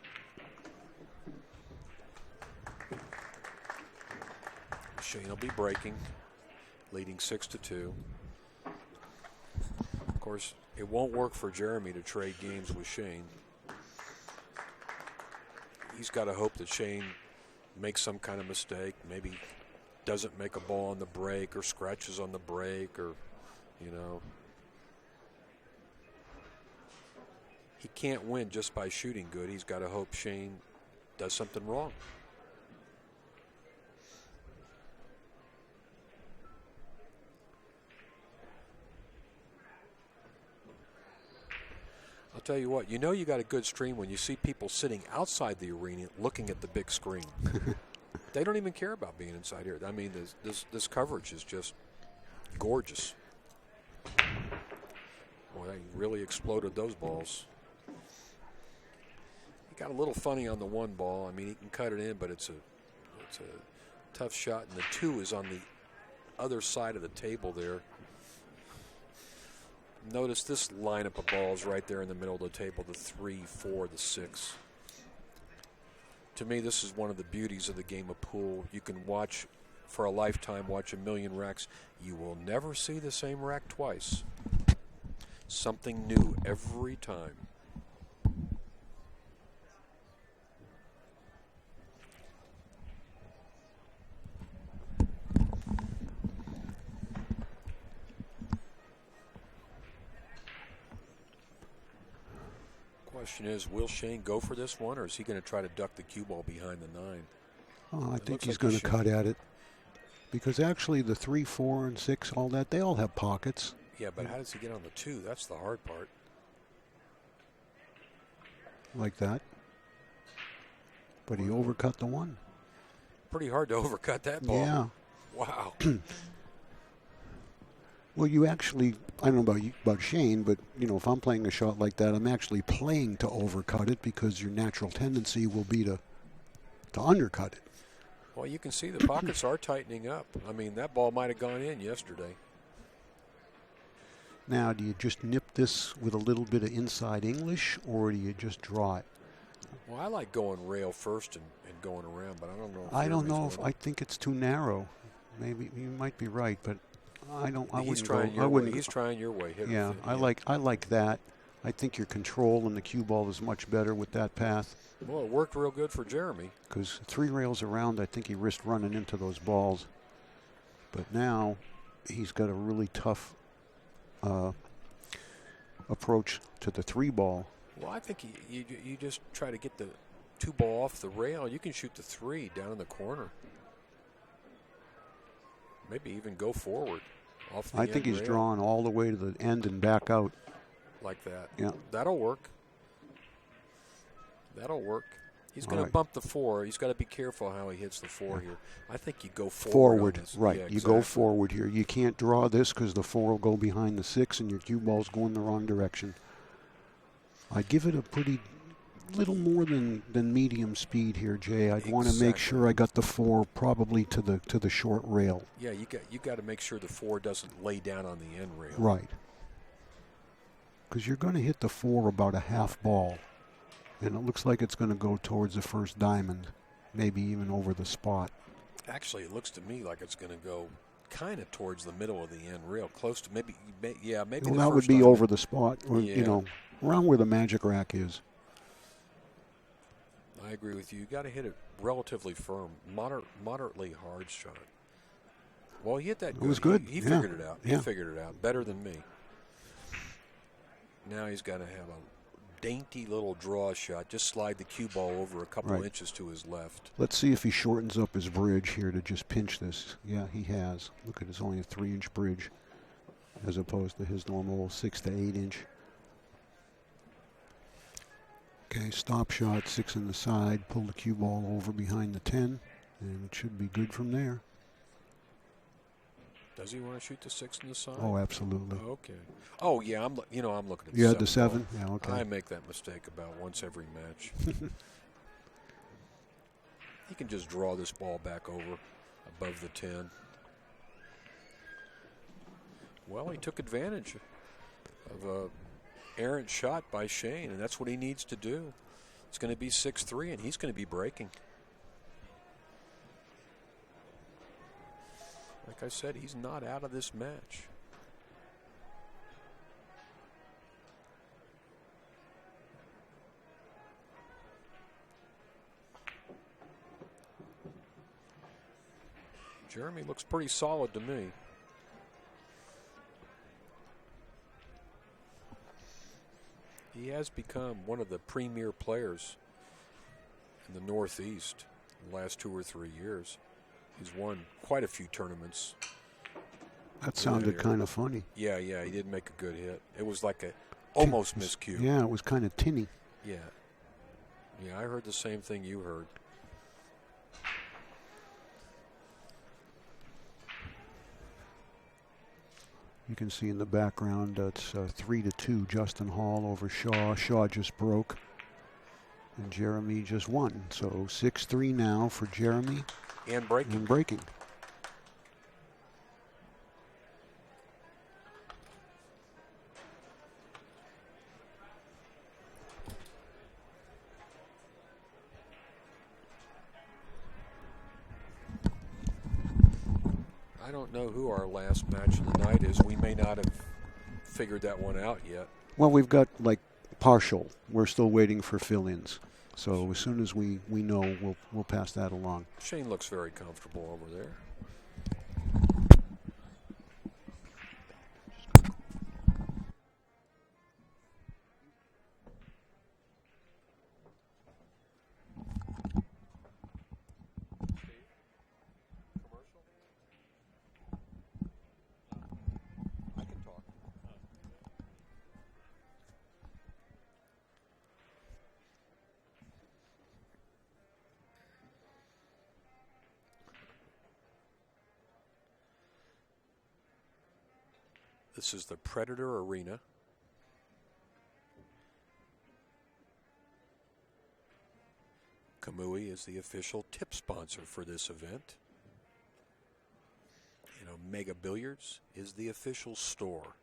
Shane will be breaking, leading 6-2. Of course, it won't work for Jeremy to trade games with Shane. He's got to hope that Shane makes some kind of mistake, maybe doesn't make a ball on the break or scratches on the break, or, He can't win just by shooting good. He's got to hope Shane does something wrong. I'll tell you what, you know you got a good stream when you see people sitting outside the arena looking at the big screen. They don't even care about being inside here. I mean, this coverage is just gorgeous. Boy, he really exploded those balls. He got a little funny on the one ball. I mean, he can cut it in, but it's a tough shot. And the 2 is on the other side of the table there. Notice this lineup of balls right there in the middle of the table, the 3, 4, the 6. To me, this is one of the beauties of the game of pool. You can watch for a lifetime, watch a million racks. You will never see the same rack twice. Something new every time. Question is, will Shane go for this one, or is he going to try to duck the cue ball behind the 9? Oh, I think he's going to cut at it. Because actually the 3, 4, and 6, all that, they all have pockets. Yeah, but how does he get on the 2? That's the hard part. Like that. But he overcut the 1. Pretty hard to overcut that ball. Yeah. Wow. Well, you actually, I don't know about Shane, but, you know, if I'm playing a shot like that, I'm actually playing to overcut it because your natural tendency will be to undercut it. Well, you can see the pockets are tightening up. I mean, that ball might have gone in yesterday. Now, do you just nip this with a little bit of inside English, or do you just draw it? Well, I like going rail first and going around, but I don't know. I don't know if I think it's too narrow. Maybe you might be right, but I don't. I He's wouldn't trying go. your I way. wouldn't. He's trying your way. Hit Yeah, I like that. I think your control in the cue ball is much better with that path. Well, it worked real good for Jeremy. Because 3 rails around, I think he risked running into those balls. But now he's got a really tough approach to the 3 ball. Well, I think you just try to get the 2 ball off the rail. You can shoot the 3 down in the corner. Maybe even go forward off the I think he's rail. drawn all the way to the end and back out. Like that. Yeah. That'll work. That'll work. He's going All to right. bump the 4. He's got to be careful how he hits the 4 here. I think you go forward. Forward, on this. right. Yeah, You exactly. go forward here. You can't draw this because the 4 will go behind the 6 and your cue ball's going the wrong direction. I give it a pretty little more than medium speed here, Jay. I'd want to make sure I got the 4 probably to the short rail. Yeah, you got to make sure the 4 doesn't lay down on the end rail. Right. Because you're going to hit the 4 about a half ball. And it looks like it's going to go towards the first diamond, maybe even over the spot. Actually, it looks to me like it's going to go kind of towards the middle of the end rail, close to maybe. Well, the that would first be diamond. over the spot, or Yeah. you know, around where the magic rack is. I agree with you. You got to hit it relatively firm, moderately hard shot. Well, he hit that. It was good. He Yeah. figured it out. Yeah. He figured it out better than me. Now he's got to have a dainty little draw shot. Just slide the cue ball over a couple Right. inches to his left. Let's see if he shortens up his bridge here to just pinch this. Yeah, he has. Look at, it's only a 3-inch bridge as opposed to his normal 6 to 8 inch. Okay, stop shot, 6 in the side, pull the cue ball over behind the 10, and it should be good from there. Does he want to shoot the 6 in the side? Oh, absolutely. Okay. Oh yeah, I'm looking at. You had the 7 7? Yeah, okay. I make that mistake about once every match. He can just draw this ball back over above the 10. Well, he took advantage of a errant shot by Shane, and that's what he needs to do. It's going to be 6-3, and he's going to be breaking. Like I said, he's not out of this match. Jeremy looks pretty solid to me. He has become one of the premier players in the Northeast in the last 2 or 3 years. He's won quite a few tournaments. That sounded kind of funny. Yeah, he did make a good hit. It was like a almost miscue. Yeah, it was kind of tinny. Yeah, I heard the same thing you heard. You can see in the background it's 3-2 Justin Hall over Shaw. Shaw just broke, and Jeremy just won. So 6-3 now for Jeremy. And breaking. I don't know who our last match of the night is. We may not have figured that one out yet. Well, we've got like partial. We're still waiting for fill-ins. So as soon as we know, we'll pass that along. Shane looks very comfortable over there. This is the Predator Arena. Kamui is the official tip sponsor for this event. And Omega Billiards is the official store.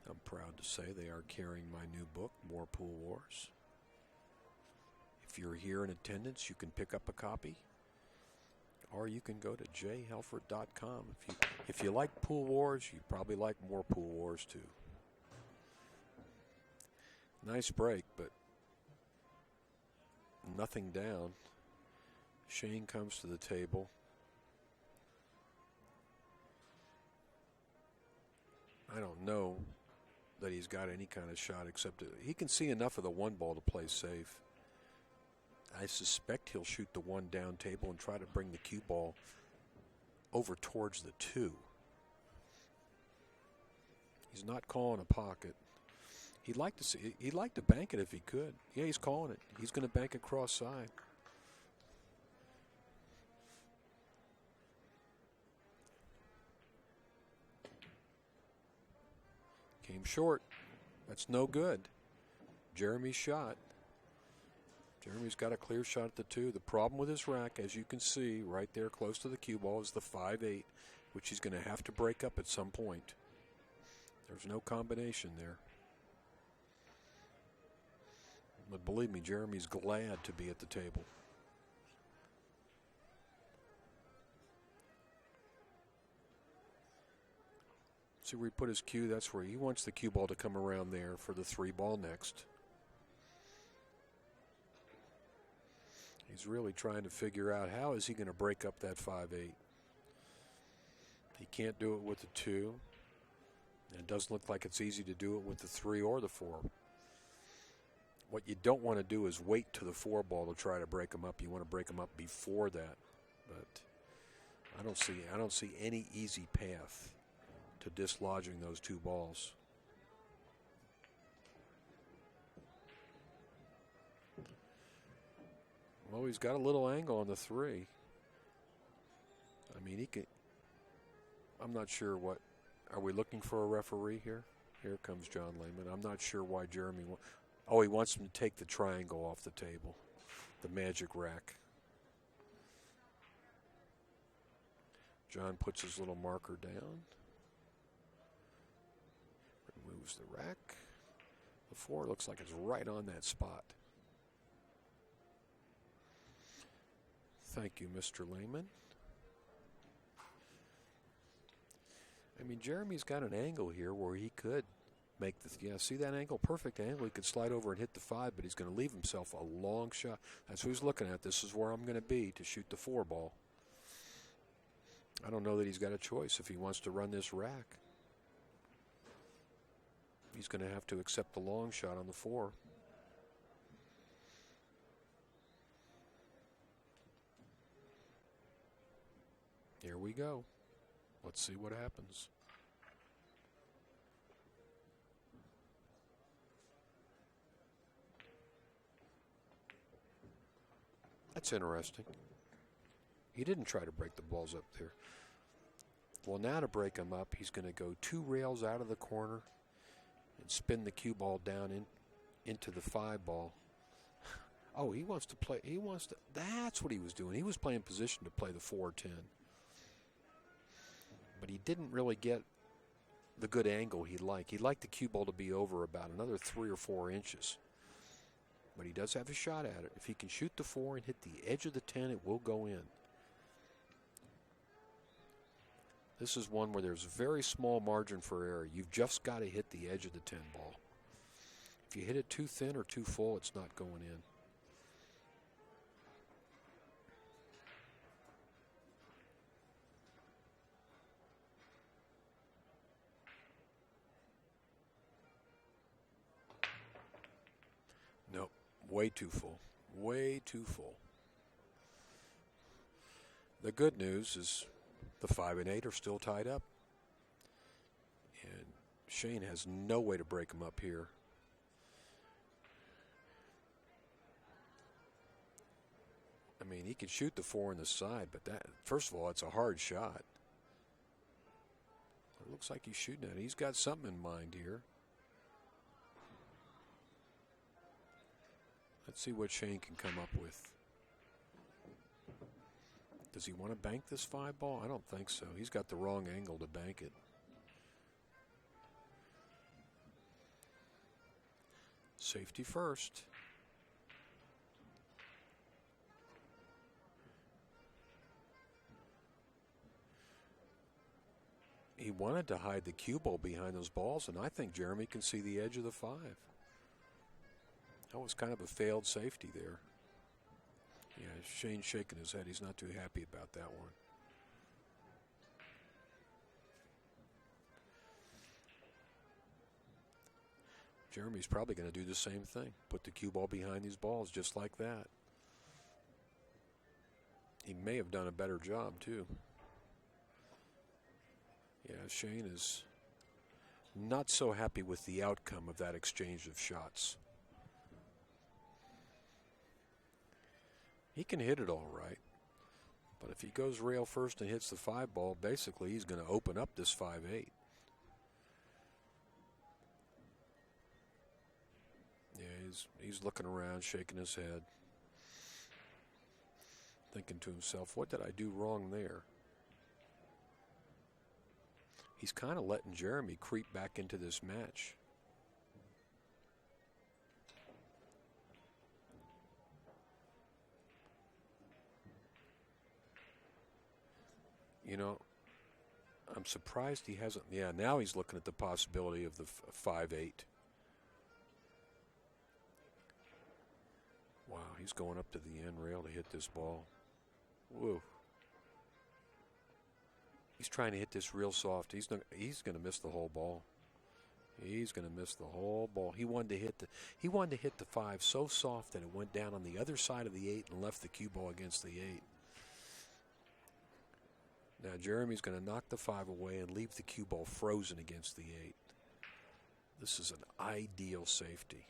I'm proud to say they are carrying my new book, More Pool Wars. If you're here in attendance, you can pick up a copy. Or you can go to jhelfert.com. If you like Pool Wars, you probably like More Pool Wars too. Nice break, but nothing down. Shane comes to the table. I don't know that he's got any kind of shot except he can see enough of the one ball to play safe. I suspect he'll shoot the one down table and try to bring the cue ball over towards the two. He's not calling a pocket. He'd like to bank it if he could. Yeah, he's calling it. He's going to bank it cross side. Came short. That's no good. Jeremy's shot. Jeremy's got a clear shot at the two. The problem with his rack, as you can see right there close to the cue ball, is the 5-8, which he's going to have to break up at some point. There's no combination there. But believe me, Jeremy's glad to be at the table. See where he put his cue? That's where he wants the cue ball to come around there for the 3-ball next. He's really trying to figure out how is he going to break up that 5-8. He can't do it with the 2. And it doesn't look like it's easy to do it with the 3 or the 4. What you don't want to do is wait to the 4 ball to try to break them up. You want to break them up before that. But I don't see any easy path to dislodging those 2 balls. Well, he's got a little angle on the 3. I mean, he can. I'm not sure what. Are we looking for a referee here? Here comes John Lehman. I'm not sure why Jeremy. Oh, he wants him to take the triangle off the table, the magic rack. John puts his little marker down. Removes the rack. The 4 looks like it's right on that spot. Thank you, Mr. Lehman. I mean, Jeremy's got an angle here where he could make the, see that angle? Perfect angle. He could slide over and hit the 5, but he's going to leave himself a long shot. That's what he's looking at. This is where I'm going to be to shoot the 4 ball. I don't know that he's got a choice if he wants to run this rack. He's going to have to accept the long shot on the 4. Here we go. Let's see what happens. That's interesting. He didn't try to break the balls up there. Well, now to break them up, he's going to go 2 rails out of the corner and spin the cue ball down into the 5 ball. Oh, he wants to play. That's what he was doing. He was playing position to play the 4-10. But he didn't really get the good angle he'd like. He'd like the cue ball to be over about another 3 or 4 inches. But he does have a shot at it. If he can shoot the 4 and hit the edge of the 10, it will go in. This is one where there's a very small margin for error. You've just got to hit the edge of the 10 ball. If you hit it too thin or too full, it's not going in. Nope, way too full. Way too full. The good news is the 5 and 8 are still tied up. And Shane has no way to break them up here. I mean, he can shoot the 4 on the side, but that, first of all, it's a hard shot. It looks like he's shooting at it. He's got something in mind here. Let's see what Shane can come up with. Does he want to bank this 5 ball? I don't think so. He's got the wrong angle to bank it. Safety first. He wanted to hide the cue ball behind those balls, and I think Jeremy can see the edge of the 5. That was kind of a failed safety there. Yeah, Shane's shaking his head. He's not too happy about that one. Jeremy's probably going to do the same thing. Put the cue ball behind these balls just like that. He may have done a better job, too. Yeah, Shane is not so happy with the outcome of that exchange of shots. He can hit it all right. But if he goes rail first and hits the 5 ball, basically he's going to open up this 5-8. Yeah, he's looking around, shaking his head, thinking to himself, what did I do wrong there? He's kind of letting Jeremy creep back into this match. You know, I'm surprised he hasn't. Yeah, now he's looking at the possibility of the 5-8. Wow, he's going up to the end rail to hit this ball. Whoa. He's trying to hit this real soft. He's going to miss the whole ball. He's going to miss the whole ball. He wanted to hit the 5 so soft that it went down on the other side of the 8 and left the cue ball against the 8. Now Jeremy's going to knock the 5 away and leave the cue ball frozen against the 8. This is an ideal safety.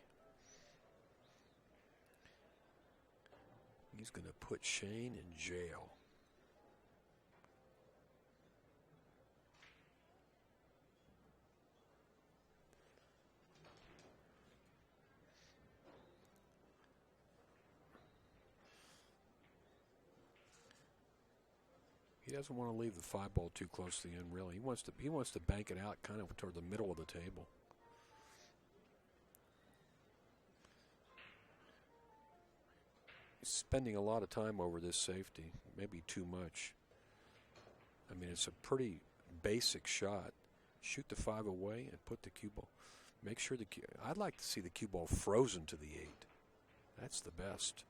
He's going to put Shane in jail. He doesn't want to leave the 5 ball too close to the end, really. He wants to bank it out kind of toward the middle of the table. He's spending a lot of time over this safety, maybe too much. I mean, it's a pretty basic shot. Shoot the 5 away and put the cue ball. Make sure I'd like to see the cue ball frozen to the 8. That's the best.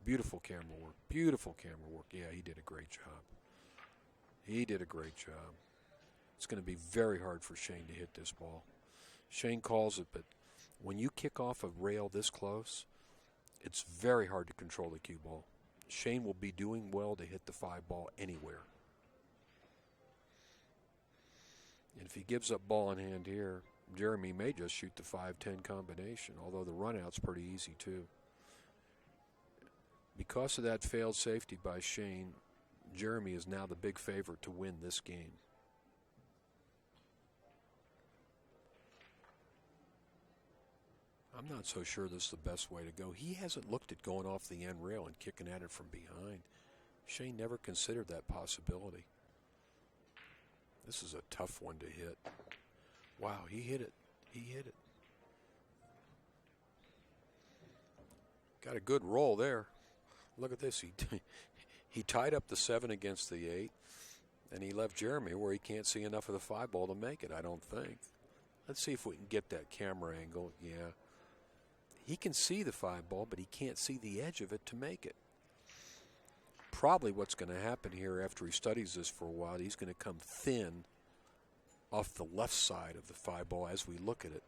Beautiful camera work. Beautiful camera work. Yeah, he did a great job. He did a great job. It's going to be very hard for Shane to hit this ball. Shane calls it, but when you kick off a rail this close, it's very hard to control the cue ball. Shane will be doing well to hit the 5 ball anywhere. And if he gives up ball in hand here, Jeremy may just shoot the 5-10 combination, although the run out's pretty easy too. Because of that failed safety by Shane, Jeremy is now the big favorite to win this game. I'm not so sure this is the best way to go. He hasn't looked at going off the end rail and kicking at it from behind. Shane never considered that possibility. This is a tough one to hit. Wow, he hit it. He hit it. Got a good roll there. Look at this. He tied up the 7 against the 8, and he left Jeremy where he can't see enough of the 5 ball to make it, I don't think. Let's see if we can get that camera angle. Yeah. He can see the 5 ball, but he can't see the edge of it to make it. Probably what's going to happen here after he studies this for a while, he's going to come thin off the left side of the 5 ball as we look at it.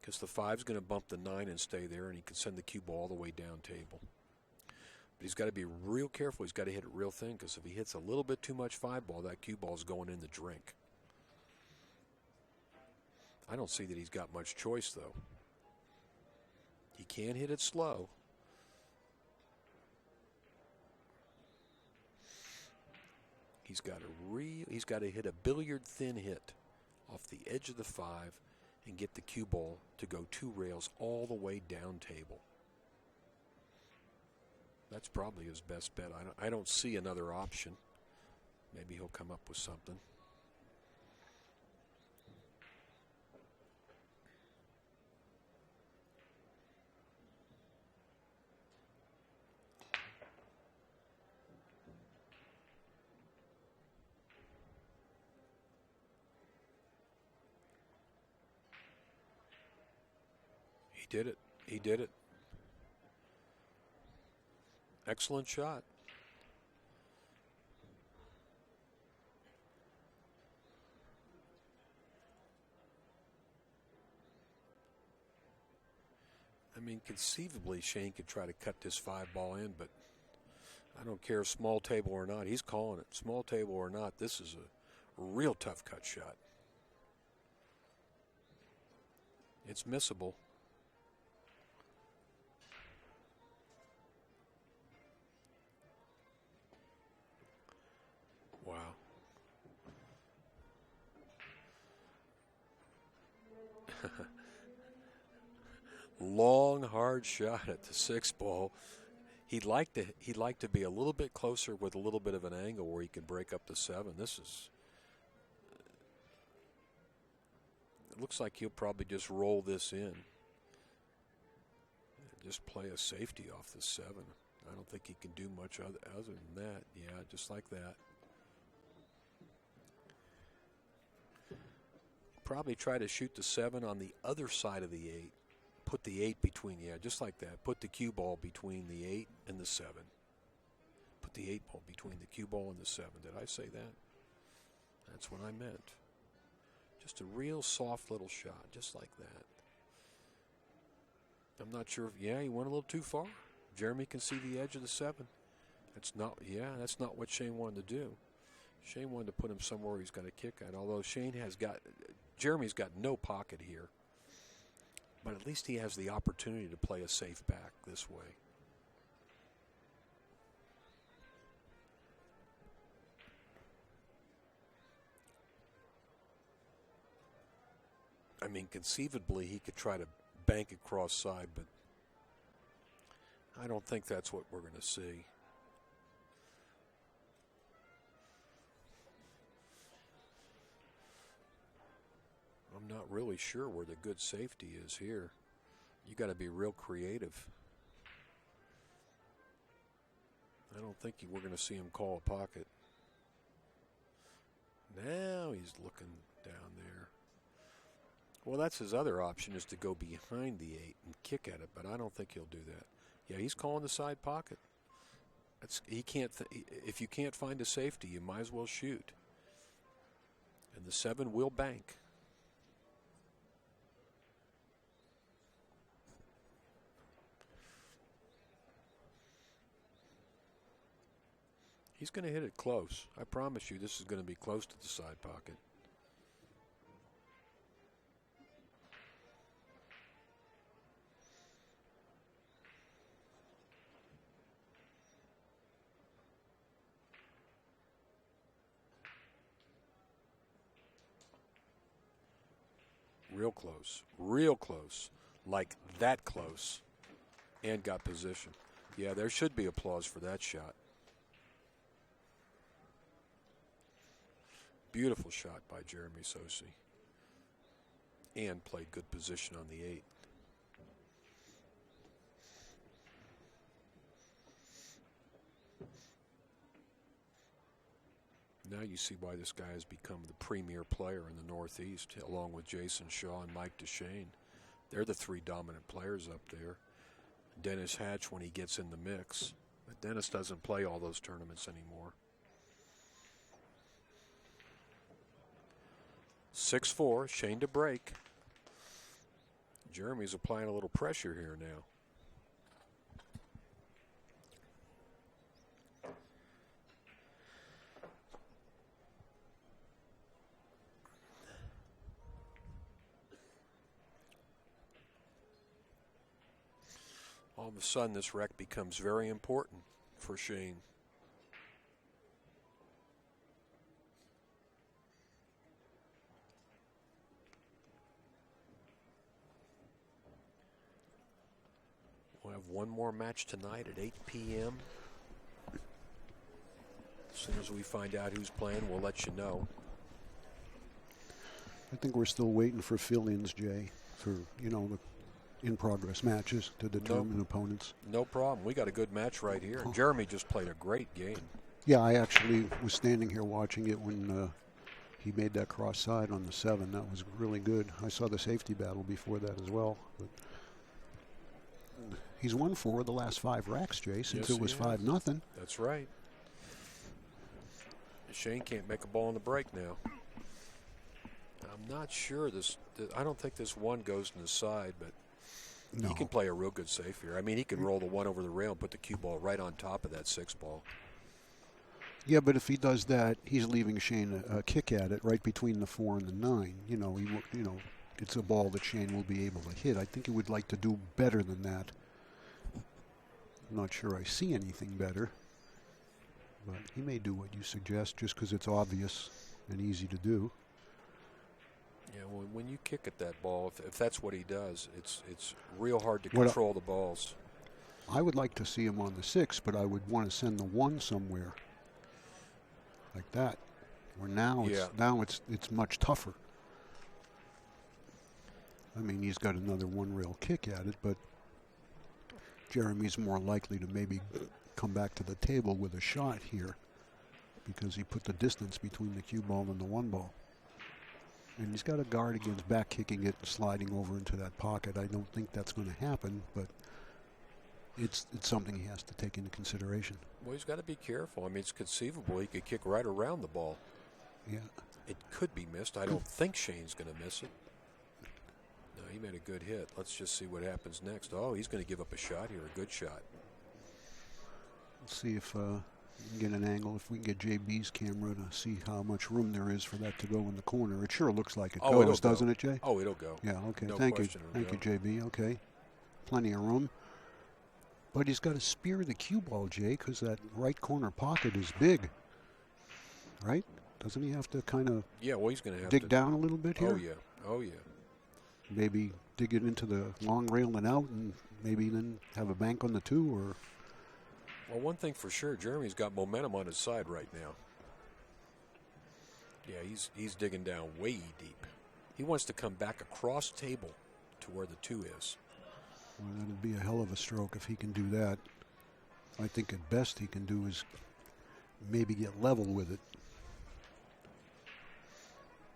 Because the 5's going to bump the 9 and stay there, and he can send the cue ball all the way down table. But he's got to be real careful. He's got to hit it real thin, because if he hits a little bit too much 5 ball, that cue ball is going in the drink. I don't see that he's got much choice, though. He can hit it slow. He's got to hit a billiard thin hit off the edge of the 5 and get the cue ball to go 2 rails all the way down table. That's probably his best bet. I don't see another option. Maybe he'll come up with something. He did it. He did it. Excellent shot. I mean, conceivably, Shane could try to cut this 5 ball in, but I don't care small table or not. He's calling it. Small table or not, this is a real tough cut shot. It's missable. Wow. Long, hard shot at the 6 ball. He'd like to be a little bit closer with a little bit of an angle where he can break up the 7. This is. It looks like he'll probably just roll this in. Just play a safety off the 7. I don't think he can do much other than that. Yeah, just like that. Probably try to shoot the 7 on the other side of the 8. Put the 8 between, yeah, just like that. Put the cue ball between the 8 and the 7. Put the 8 ball between the cue ball and the 7. Did I say that? That's what I meant. Just a real soft little shot, just like that. I'm not sure if, yeah, he went a little too far. Jeremy can see the edge of the 7. That's not what Shane wanted to do. Shane wanted to put him somewhere he's got a kick at, although Jeremy's got no pocket here. But at least he has the opportunity to play a safe back this way. I mean, conceivably, he could try to bank across side, but I don't think that's what we're going to see. I'm not really sure where the good safety is here. You got to be real creative. I don't think we're going to see him call a pocket. Now he's looking down there. Well, that's his other option, is to go behind the 8 and kick at it, but I don't think he'll do that. Yeah, he's calling the side pocket. If you can't find a safety, you might as well shoot. And the 7 will bank. He's going to hit it close. I promise you this is going to be close to the side pocket. Real close, like that close, and got position. Yeah, there should be applause for that shot. Beautiful shot by Jeremy Sossei, and played good position on the 8. Now you see why this guy has become the premier player in the Northeast, along with Jason Shaw and Mike DeShane. They're the 3 dominant players up there. Dennis Hatch when he gets in the mix. But Dennis doesn't play all those tournaments anymore. 6-4, Shane to break. Jeremy's applying a little pressure here now. All of a sudden, this wreck becomes very important for Shane. We'll have one more match tonight at 8 p.m. As soon as we find out who's playing, we'll let you know. I think we're still waiting for fill-ins, Jay, for, the in-progress matches to determine opponents. No problem. We got a good match right here. And Jeremy just played a great game. Yeah, I actually was standing here watching it when he made that cross side on the 7. That was really good. I saw the safety battle before that as well. But he's won 4 of the last 5 racks, Jay, since it was 5-0. That's right. Shane can't make a ball on the break now. I'm not sure I don't think this 1 goes to the side, but no. He can play a real good safe here. I mean, he can roll the 1 over the rail and put the cue ball right on top of that 6 ball. Yeah, but if he does that, he's leaving Shane a kick at it right between the 4 and the 9. It's a ball that Shane will be able to hit. I think he would like to do better than that. I'm not sure I see anything better. But he may do what you suggest just because it's obvious and easy to do. Yeah, well, when you kick at that ball, if that's what he does, it's real hard to control the balls. I would like to see him on the 6, but I would want to send the 1 somewhere like that. Where now it's much tougher. I mean, he's got another 1 rail kick at it, but Jeremy's more likely to maybe come back to the table with a shot here because he put the distance between the cue ball and the 1 ball. And he's got a guard against back kicking it and sliding over into that pocket. I don't think that's going to happen, but it's something he has to take into consideration. Well, he's got to be careful. I mean, it's conceivable he could kick right around the ball. Yeah. It could be missed. I don't think Shane's going to miss it. No, he made a good hit. Let's just see what happens next. Oh, he's going to give up a shot here, a good shot. Let's see if we can get an angle, if we can get JB's camera to see how much room there is for that to go in the corner. It sure looks like it goes, doesn't it, Jay? Oh, it'll go. Yeah, okay. No Thank you. question Thank you, JB. Okay. Plenty of room. But he's got to spear the cue ball, Jay, because that right corner pocket is big. Right? Doesn't he have to kind of he's going to have dig down a little bit here? Oh, yeah. Maybe dig it into the long rail and out and maybe then have a bank on the 2 or... Well, one thing for sure, Jeremy's got momentum on his side right now. Yeah, he's digging down way deep. He wants to come back across table to where the 2 is. Well, that'd be a hell of a stroke if he can do that. I think at best he can do is maybe get level with it.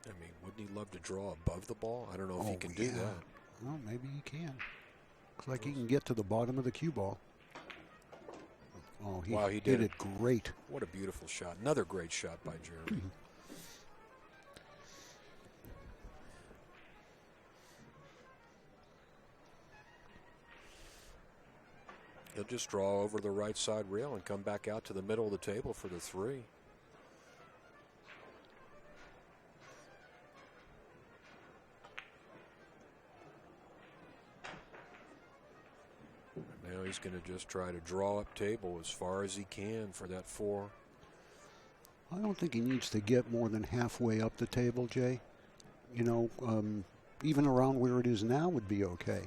I mean, wouldn't he love to draw above the ball? I don't know if he can do that. Well, maybe he can. Looks like he can get to the bottom of the cue ball. Oh, he did it great. What a beautiful shot. Another great shot by Jeremy. He'll just draw over the right side rail and come back out to the middle of the table for the 3. Now he's going to just try to draw up table as far as he can for that 4. I don't think he needs to get more than halfway up the table, Jay. You know, even around where it is now would be okay.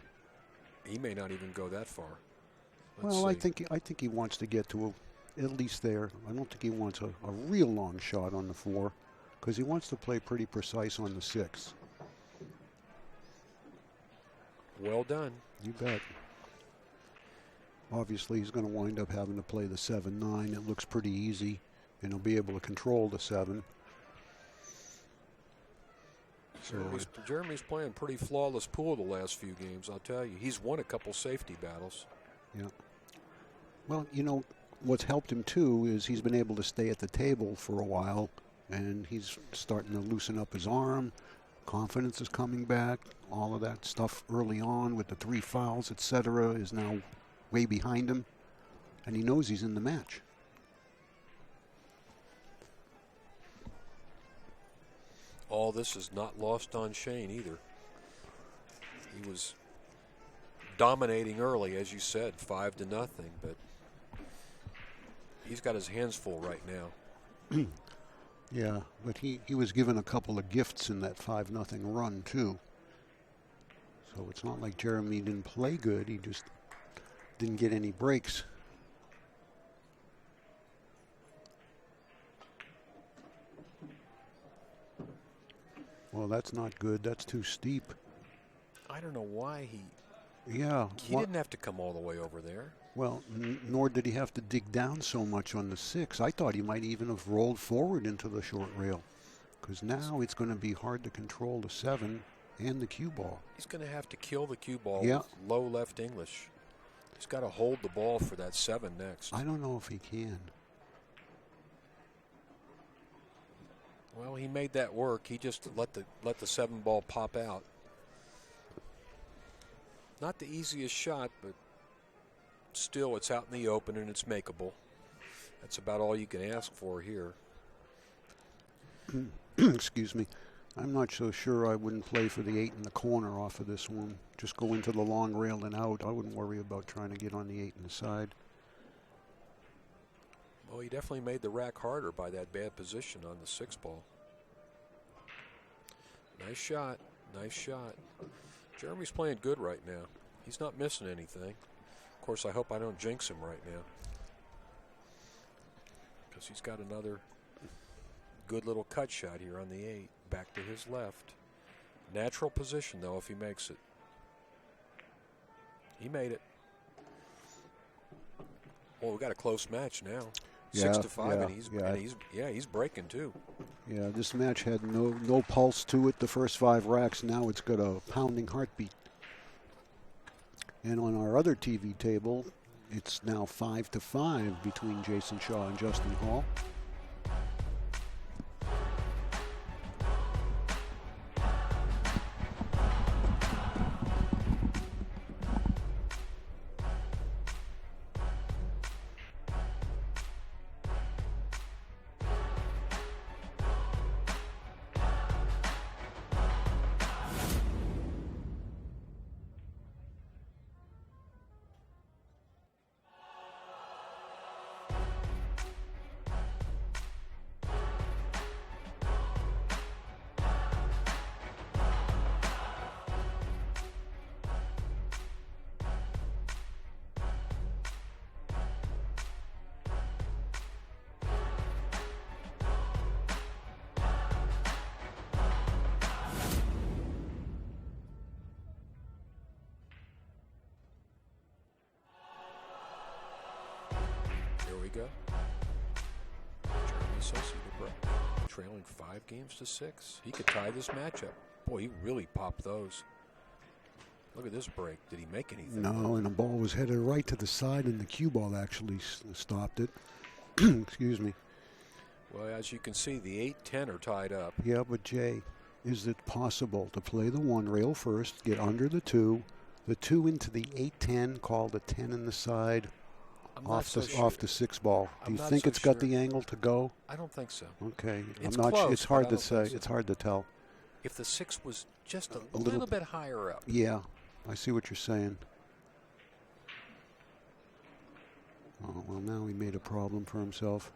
He may not even go that far. Well, I think he wants to get to at least there. I don't think he wants a real long shot on the 4 because he wants to play pretty precise on the 6. Well done. You bet. Obviously, he's going to wind up having to play the 7-9. It looks pretty easy, and he'll be able to control the 7. So Jeremy's playing pretty flawless pool the last few games, I'll tell you. He's won a couple safety battles. Yeah. Well, you know, what's helped him, too, is he's been able to stay at the table for a while, and he's starting to loosen up his arm. Confidence is coming back. All of that stuff early on with the 3 fouls, etc., is now way behind him, and he knows he's in the match. All this is not lost on Shane either. He was dominating early, as you said, 5-0, but he's got his hands full right now. Yeah, but he was given a couple of gifts in that 5-0 run, too. So it's not like Jeremy didn't play good. He just didn't get any breaks. Well, that's not good. That's too steep. I don't know why he He didn't have to come all the way over there. Well, nor did he have to dig down so much on the 6. I thought he might even have rolled forward into the short rail, because now it's going to be hard to control the 7 and the cue ball. He's going to have to kill the cue ball with low left English. He's got to hold the ball for that 7 next. I don't know if he can. Well, he made that work. He just let the 7 ball pop out. Not the easiest shot, but still it's out in the open and it's makeable. That's about all you can ask for here. Excuse me. I'm not so sure I wouldn't play for the 8 in the corner off of this one. Just go into the long rail and out. I wouldn't worry about trying to get on the 8 in the side. Well, he definitely made the rack harder by that bad position on the 6 ball. Nice shot. Nice shot. Jeremy's playing good right now. He's not missing anything. Of course, I hope I don't jinx him right now, because he's got another good little cut shot here on the 8. Back to his left. Natural position, though, if he makes it. He made it. Well, we got a close match now. 6-5, and he's breaking too. Yeah, this match had no pulse to it the first 5 racks. Now it's got a pounding heartbeat. And on our other TV table, it's now 5-5 between Jason Shaw and Justin Hall. Go. Jeremy Sossei to break. Trailing 5-6. He could tie this matchup. Boy, he really popped those. Look at this break. Did he make anything? No, and the ball was headed right to the side, and the cue ball actually stopped it. Excuse me. Well, as you can see, the 8-10 are tied up. Yeah, but Jay, is it possible to play the 1 rail first, get under the 2 into the 8-10, call the 10 in the side, I'm not so sure. Off the 6 ball. Do I'm you not think so it's got sure. the angle to go? I don't think so. Okay. It's I'm not close, it's hard but I to don't say. think so. It's hard to tell. If the 6 was just a little little bit higher up. Yeah. I see what you're saying. Oh, well, now he made a problem for himself.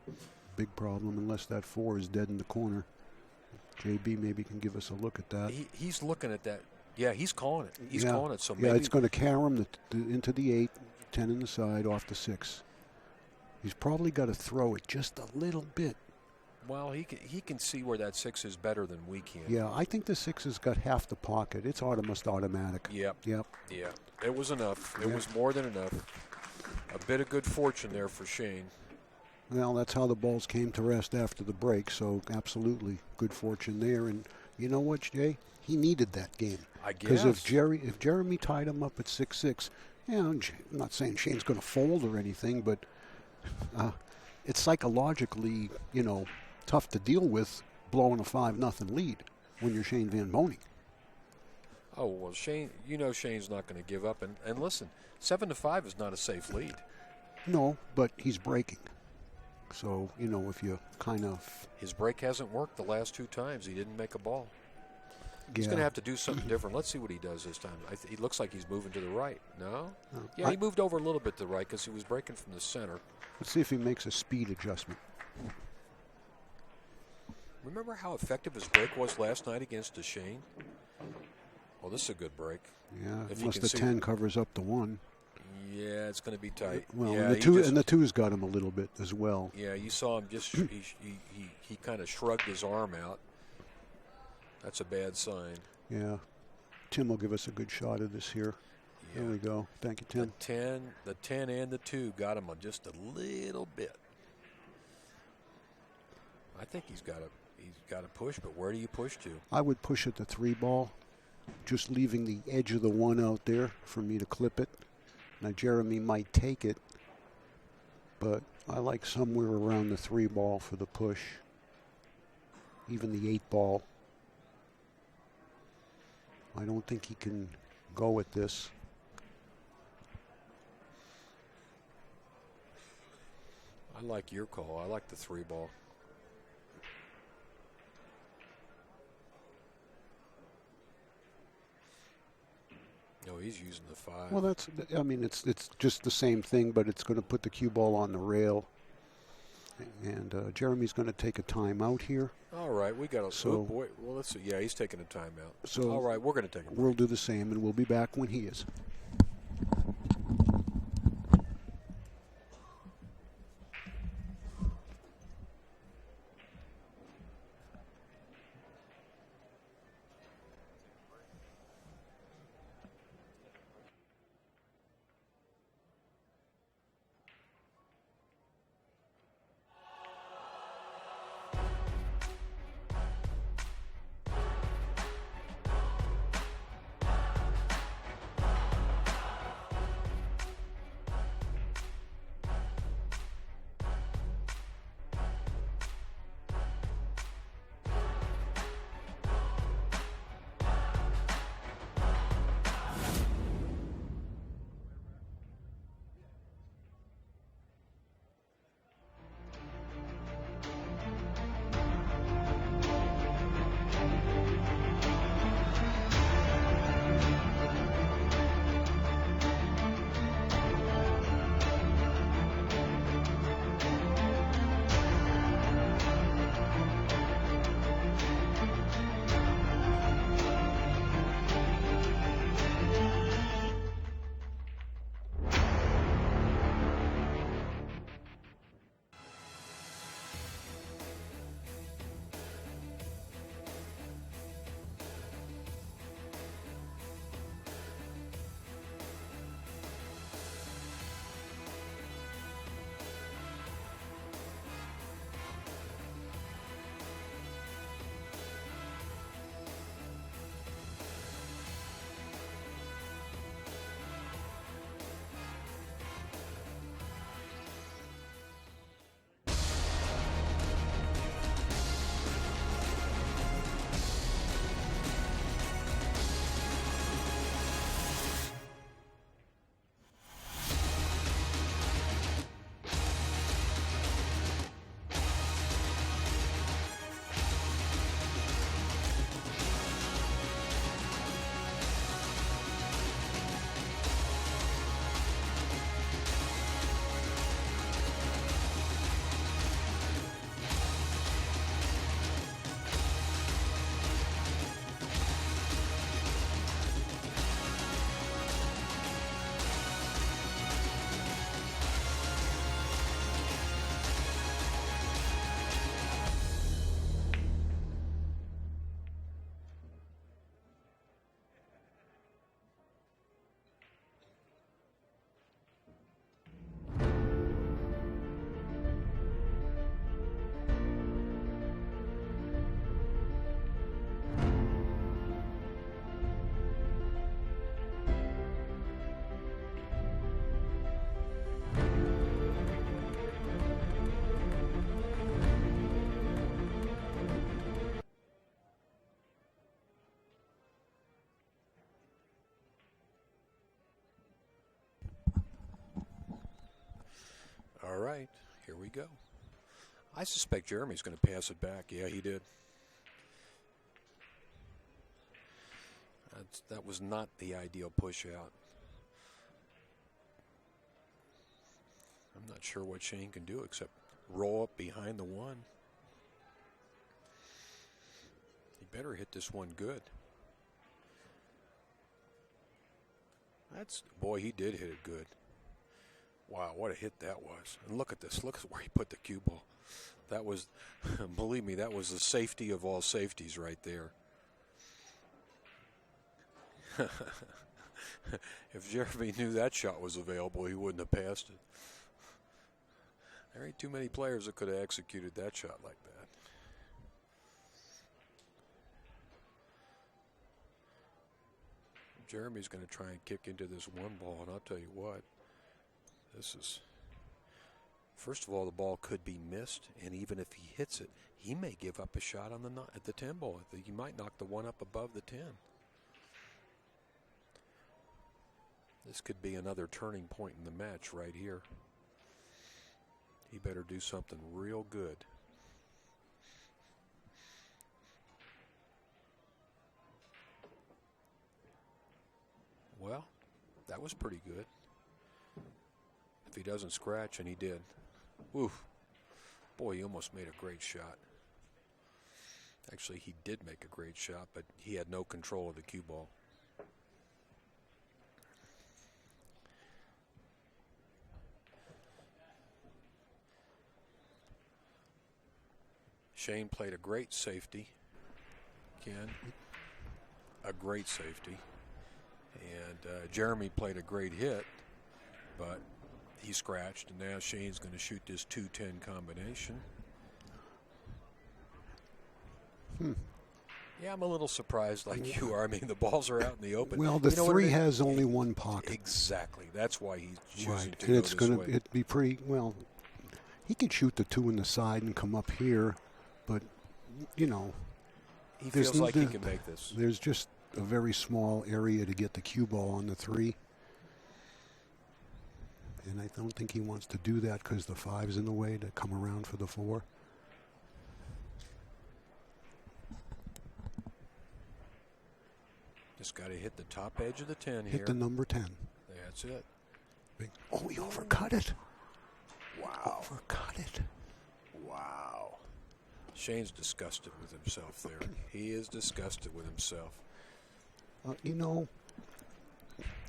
Big problem, unless that 4 is dead in the corner. JB maybe can give us a look at that. He's looking at that. Yeah, he's calling it. He's calling it. So yeah, maybe it's going to carry him into the 8, 10 in the side, off the 6. He's probably got to throw it just a little bit. Well, he can see where that 6 is better than we can. Yeah, I think the 6 has got half the pocket. It's almost automatic. Yep. Yep. Yeah. It was enough. It was more than enough. A bit of good fortune there for Shane. Well, that's how the balls came to rest after the break, so absolutely good fortune there. And you know what, Jay? He needed that game. I guess. Because if Jeremy tied him up at 6-6, I'm not saying Shane's going to fold or anything, but it's psychologically, tough to deal with blowing a 5-0 lead when you're Shane Van Boening. Oh, well, Shane, Shane's not going to give up. And listen, 7-5 is not a safe lead. No, but he's breaking. So, if you kind of... His break hasn't worked the last 2 times. He didn't make a ball. He's Yeah. going to have to do something different. Let's see what he does this time. He looks like he's moving to the right. No? No. Yeah, he moved over a little bit to the right because he was breaking from the center. Let's see if he makes a speed adjustment. Remember how effective his break was last night against Shane? Well, this is a good break. Yeah, If you unless can the see- 10 covers up the 1. Yeah, it's going to be tight. Well, yeah, and the 2's got him a little bit as well. Yeah, you saw him just he kind of shrugged his arm out. That's a bad sign. Yeah. Tim will give us a good shot of this here. Yeah. There we go. Thank you, Tim. The 10 and the 2 got him just a little bit. I think he's got to push, but where do you push to? I would push at the 3 ball, just leaving the edge of the 1 out there for me to clip it. Now, Jeremy might take it, but I like somewhere around the 3 ball for the push, even the 8 ball. I don't think he can go at this. I like your call. I like the 3 ball. No, he's using the 5. Well, it's just the same thing, but it's going to put the cue ball on the rail. And Jeremy's going to take a timeout here. All right, we got a So- oh boy. Well, let's see. Yeah, he's taking a timeout. So all right, we're going to take a break. We'll do the same, and we'll be back when he is. All right, here we go. I suspect Jeremy's going to pass it back. Yeah, he did. That was not the ideal push out. I'm not sure what Shane can do except roll up behind the one. He better hit this one good. Boy, he did hit it good. Wow, what a hit that was. And look at this. Look at where he put the cue ball. That was, believe me, that was the safety of all safeties right there. If Jeremy knew that shot was available, he wouldn't have passed it. There ain't too many players that could have executed that shot like that. Jeremy's going to try and kick into this one ball, and I'll tell you what, first of all, the ball could be missed, and even if he hits it, he may give up a shot on at the 10 ball. He might knock the one up above the 10. This could be another turning point in the match right here. He better do something real good. Well, that was pretty good. If he doesn't scratch, and he did. Oof. Boy, he almost made a great shot. Actually, he did make a great shot, but he had no control of the cue ball. Shane played a great safety. Ken, a great safety. And Jeremy played a great hit, but he scratched, and now Shane's going to shoot this 2-10 combination. Yeah, I'm a little surprised like you are. I mean, the balls are out in the open. Well, the three has only one pocket. Exactly. That's why he's choosing to and go it's this way. It'd be pretty, well, he could shoot the two in the side and come up here, but, you know. He feels like he can make this. There's just a very small area to get the cue ball on the three. And I don't think he wants to do that because the 5's in the way to come around for the 4. Just got to hit the top edge of the 10 here. Hit the number 10. That's it. Oh, he overcut it. Wow. Overcut it. Wow. Shane's disgusted with himself there. He is disgusted with himself. You know,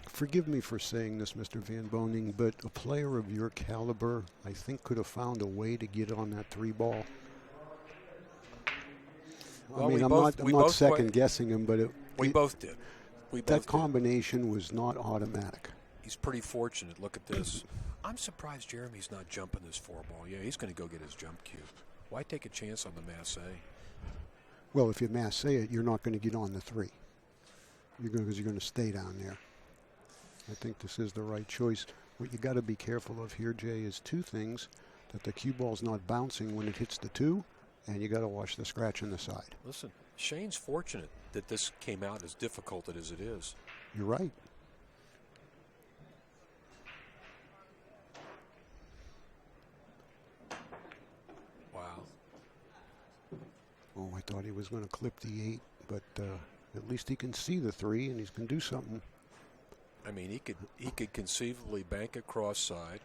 forgive me for saying this, Mr. Van Boening, but a player of your caliber, I think, could have found a way to get on that 3 ball. Well, I mean, I'm not second guessing him, but we both did. That combination was not automatic. He's pretty fortunate. Look at this. I'm surprised Jeremy's not jumping this 4 ball. Yeah, he's going to go get his jump cue. Why take a chance on the Massey? Well, if you Massey it, you're not going to get on the 3. Because you're going to stay down there. I think this is the right choice. What you got to be careful of here, Jay, is 2 things: that the cue ball's not bouncing when it hits the 2, and you got to watch the scratch on the side. Listen, Shane's fortunate that this came out as difficult as it is. You're right. Wow. Oh, I thought he was going to clip the 8, but at least he can see the 3, and he can do something. I mean, he could conceivably bank it cross side,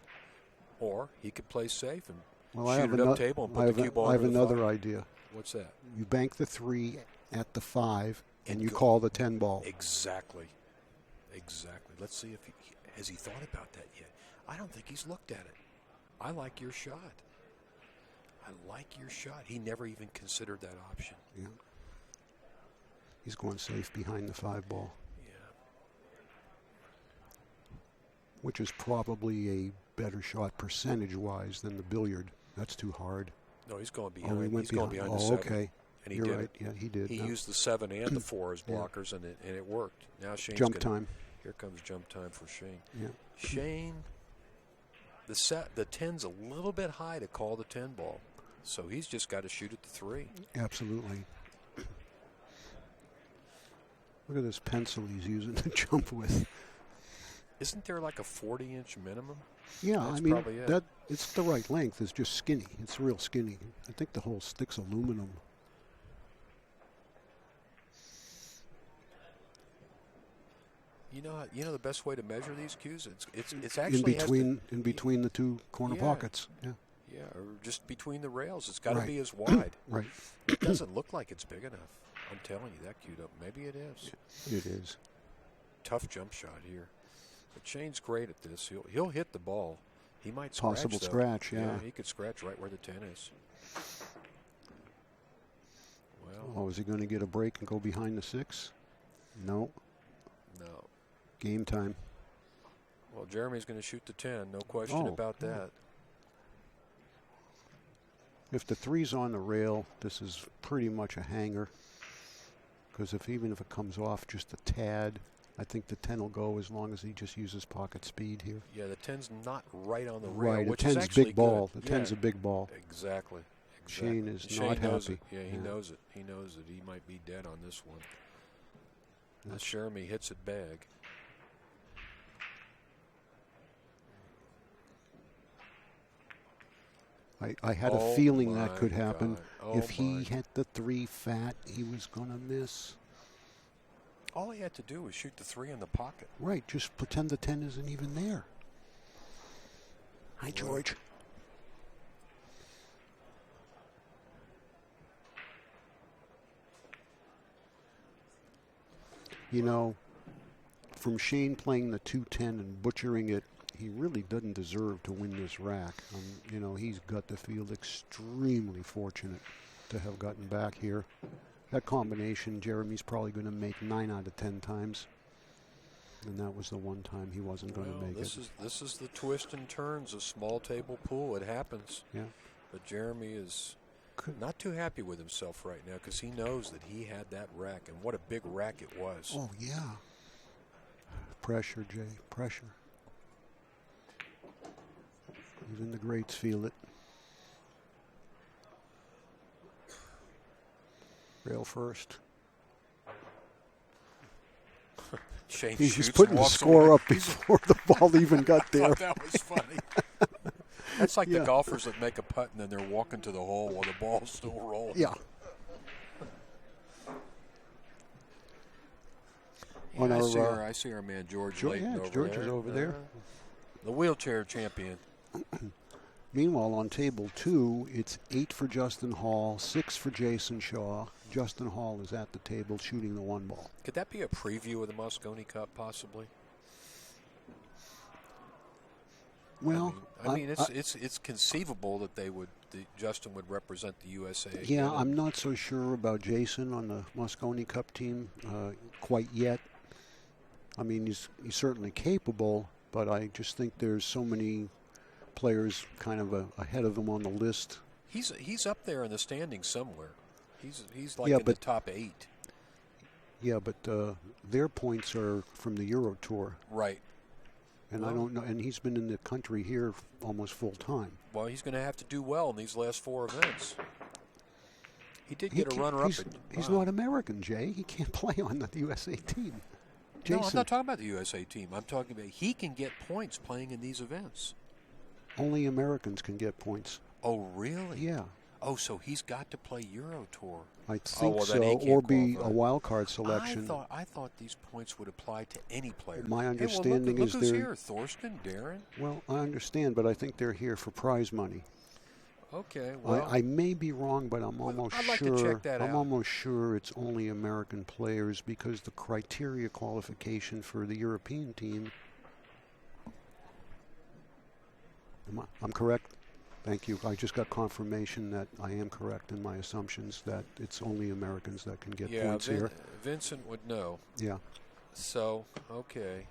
or he could play safe and shoot it up table and put the cue ball I have into the another 5. idea. What's that? You bank the 3 at the 5, and you call the 10 ball. Exactly. Let's see if has he thought about that yet. I don't think he's looked at it. I like your shot. He never even considered that option. Yeah. He's going safe behind the 5 ball. Yeah. Which is probably a better shot percentage-wise than the billiard. That's too hard. No, he's going behind. Oh, He's going behind the 7. Okay. And he You're did right. it. Yeah, he did. He used the 7 and the 4 as blockers, and it worked. Now Shane's jump time. Here comes jump time for Shane. Yeah. Shane, the 10's a little bit high to call the 10 ball, so he's just got to shoot at the 3. Absolutely. Look at this pencil he's using to jump with. Isn't there like a 40-inch minimum? Yeah, That's I mean, probably it. that it's the right length. It's just skinny. It's real skinny. I think the whole stick's aluminum. You know the best way to measure these cues? It's actually in between the two corner pockets. Yeah. Yeah, or just between the rails. It's got to Right. be as wide. Right. It doesn't look like it's big enough. I'm telling you, that cued up. Maybe it is. It is. Tough jump shot here. But Shane's great at this. He'll hit the ball. He might scratch. Possible though. scratch, yeah. He could scratch right where the 10 is. Well, Oh, is he going to get a break and go behind the 6? No. no. Game time. Well, Jeremy's going to shoot the 10. No question about that. If the 3's on the rail, this is pretty much a hanger. Because even if it comes off just a tad, I think the 10 will go as long as he just uses pocket speed here. Yeah, the 10's not right on the rail, Right, which the is 10's actually big ball. good. The 10's a big ball. Exactly. Shane is Shane not knows happy. it. Yeah, he Yeah. knows it. He knows that he might be dead on this one. Unless Jeremy hits it bag. I had a Oh feeling that my could happen. God. Oh If he my. hit the 3 fat, he was going to miss. All he had to do was shoot the 3 in the pocket. Right, just pretend the 10 isn't even there. Hi, George. You know, from Shane playing the 210 and butchering it, he really doesn't deserve to win this rack. You know, he's got to feel extremely fortunate to have gotten back here. That combination, Jeremy's probably going to make 9 out of 10 times. And that was the one time he wasn't going to make it. This is the twist and turns of small table pool. It happens. Yeah. But Jeremy is not too happy with himself right now because he knows that he had that rack, and what a big rack it was. Oh, yeah. Pressure, Jay, pressure. Even the greats feel it. Rail first. Shane He's shoots, just putting the walks score away. up before the ball even got there. That was funny. That's like the golfers that make a putt and then they're walking to the hole while the ball's still rolling. Yeah. I see our man George Layton over George there. is over there. The wheelchair champion. Meanwhile, on table 2, it's 8 for Justin Hall, 6 for Jason Shaw. Justin Hall is at the table shooting the 1 ball. Could that be a preview of the Moscone Cup, possibly? Well, I mean, it's conceivable that Justin would represent the USA. Yeah, I'm not so sure about Jason on the Moscone Cup team quite yet. I mean, he's certainly capable, but I just think there's so many players kind of ahead of him on the list. He's up there in the standings somewhere. He's like in the top 8. Yeah, but their points are from the Euro Tour. Right. And I don't know, and he's been in the country here almost full time. Well, he's going to have to do well in these last 4 events. He did get a runner-up. He's not American, Jay. He can't play on the USA team. Jason, No, I'm not talking about the USA team. I'm talking about he can get points playing in these events. Only Americans can get points. Oh, really? Yeah. Oh, so he's got to play Euro Tour. I think then so, he can't or be qualify. a wild card selection. I thought these points would apply to any player. My understanding look is who's they're here, Thorsten, Darren. Well, I understand, but I think they're here for prize money. Okay, well, I may be wrong, but I'm almost I'd like sure. to check that I'm out. almost sure it's only American players because the criteria qualification for the European team. I'm correct. Thank you. I just got confirmation that I am correct in my assumptions that it's only Americans that can get points here. Vincent would know. Yeah. So, okay.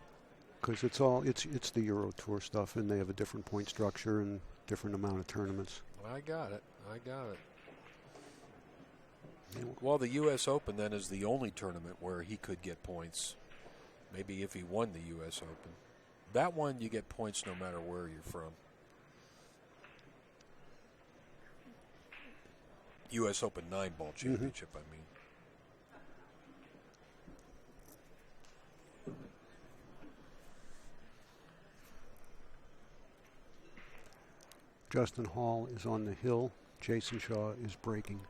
Because it's the Euro Tour stuff, and they have a different point structure and different amount of tournaments. I got it. Well, the U.S. Open then is the only tournament where he could get points. Maybe if he won the U.S. Open. That one, you get points no matter where you're from. U.S. Open 9-ball championship, I mean. Justin Hall is on the hill. Jason Shaw is breaking.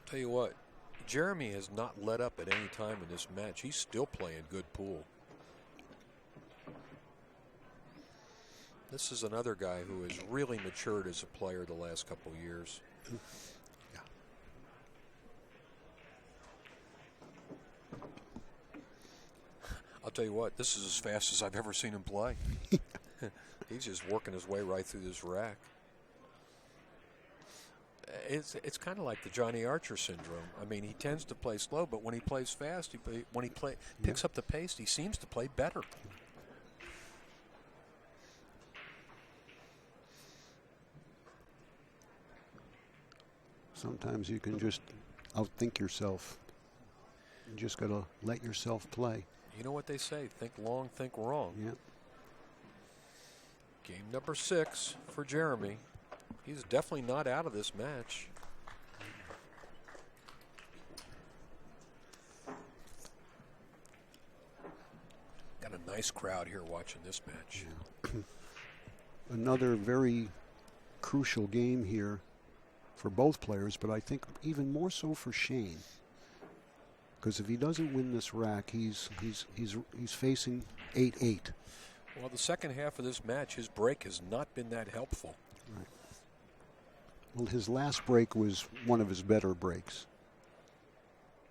Tell you what, Jeremy has not let up at any time in this match. He's still playing good pool. This is another guy who has really matured as a player the last couple of years. Yeah. I'll tell you what, this is as fast as I've ever seen him play. He's just working his way right through this rack. It's kind of like the Johnny Archer syndrome. I mean, he tends to play slow, but when he plays fast, when he picks up the pace, he seems to play better. Sometimes you can just outthink yourself. You just got to let yourself play. You know what they say, think long, think wrong. Yeah. Game number 6 for Jeremy. He's definitely not out of this match. Got a nice crowd here watching this match. Yeah. Another very crucial game here for both players, but I think even more so for Shane. Because if he doesn't win this rack, he's facing 8-8. Well, the second half of this match, his break has not been that helpful. Right. Well, his last break was one of his better breaks.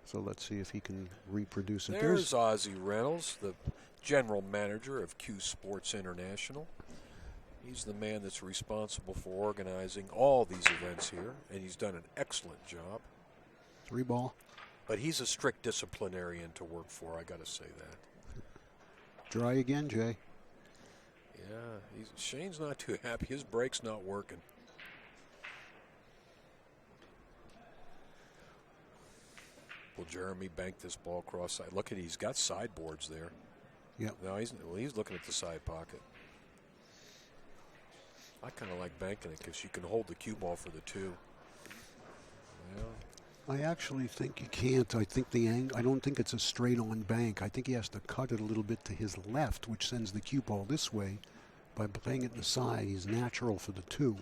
So let's see if he can reproduce it. There's Ozzie Reynolds, the general manager of CueSports International. He's the man that's responsible for organizing all these events here, and he's done an excellent job. 3-ball. But he's a strict disciplinarian to work for, I got to say that. Dry again, Jay. Yeah, Shane's not too happy. His break's not working. Will Jeremy bank this ball cross-side? Look at he's got sideboards there. Yeah. No, he's looking at the side pocket. I kind of like banking it because you can hold the cue ball for the 2. Yeah. I actually think you can't. I think I don't think it's a straight-on bank. I think he has to cut it a little bit to his left, which sends the cue ball this way. By playing it in the side, he's natural for the 2,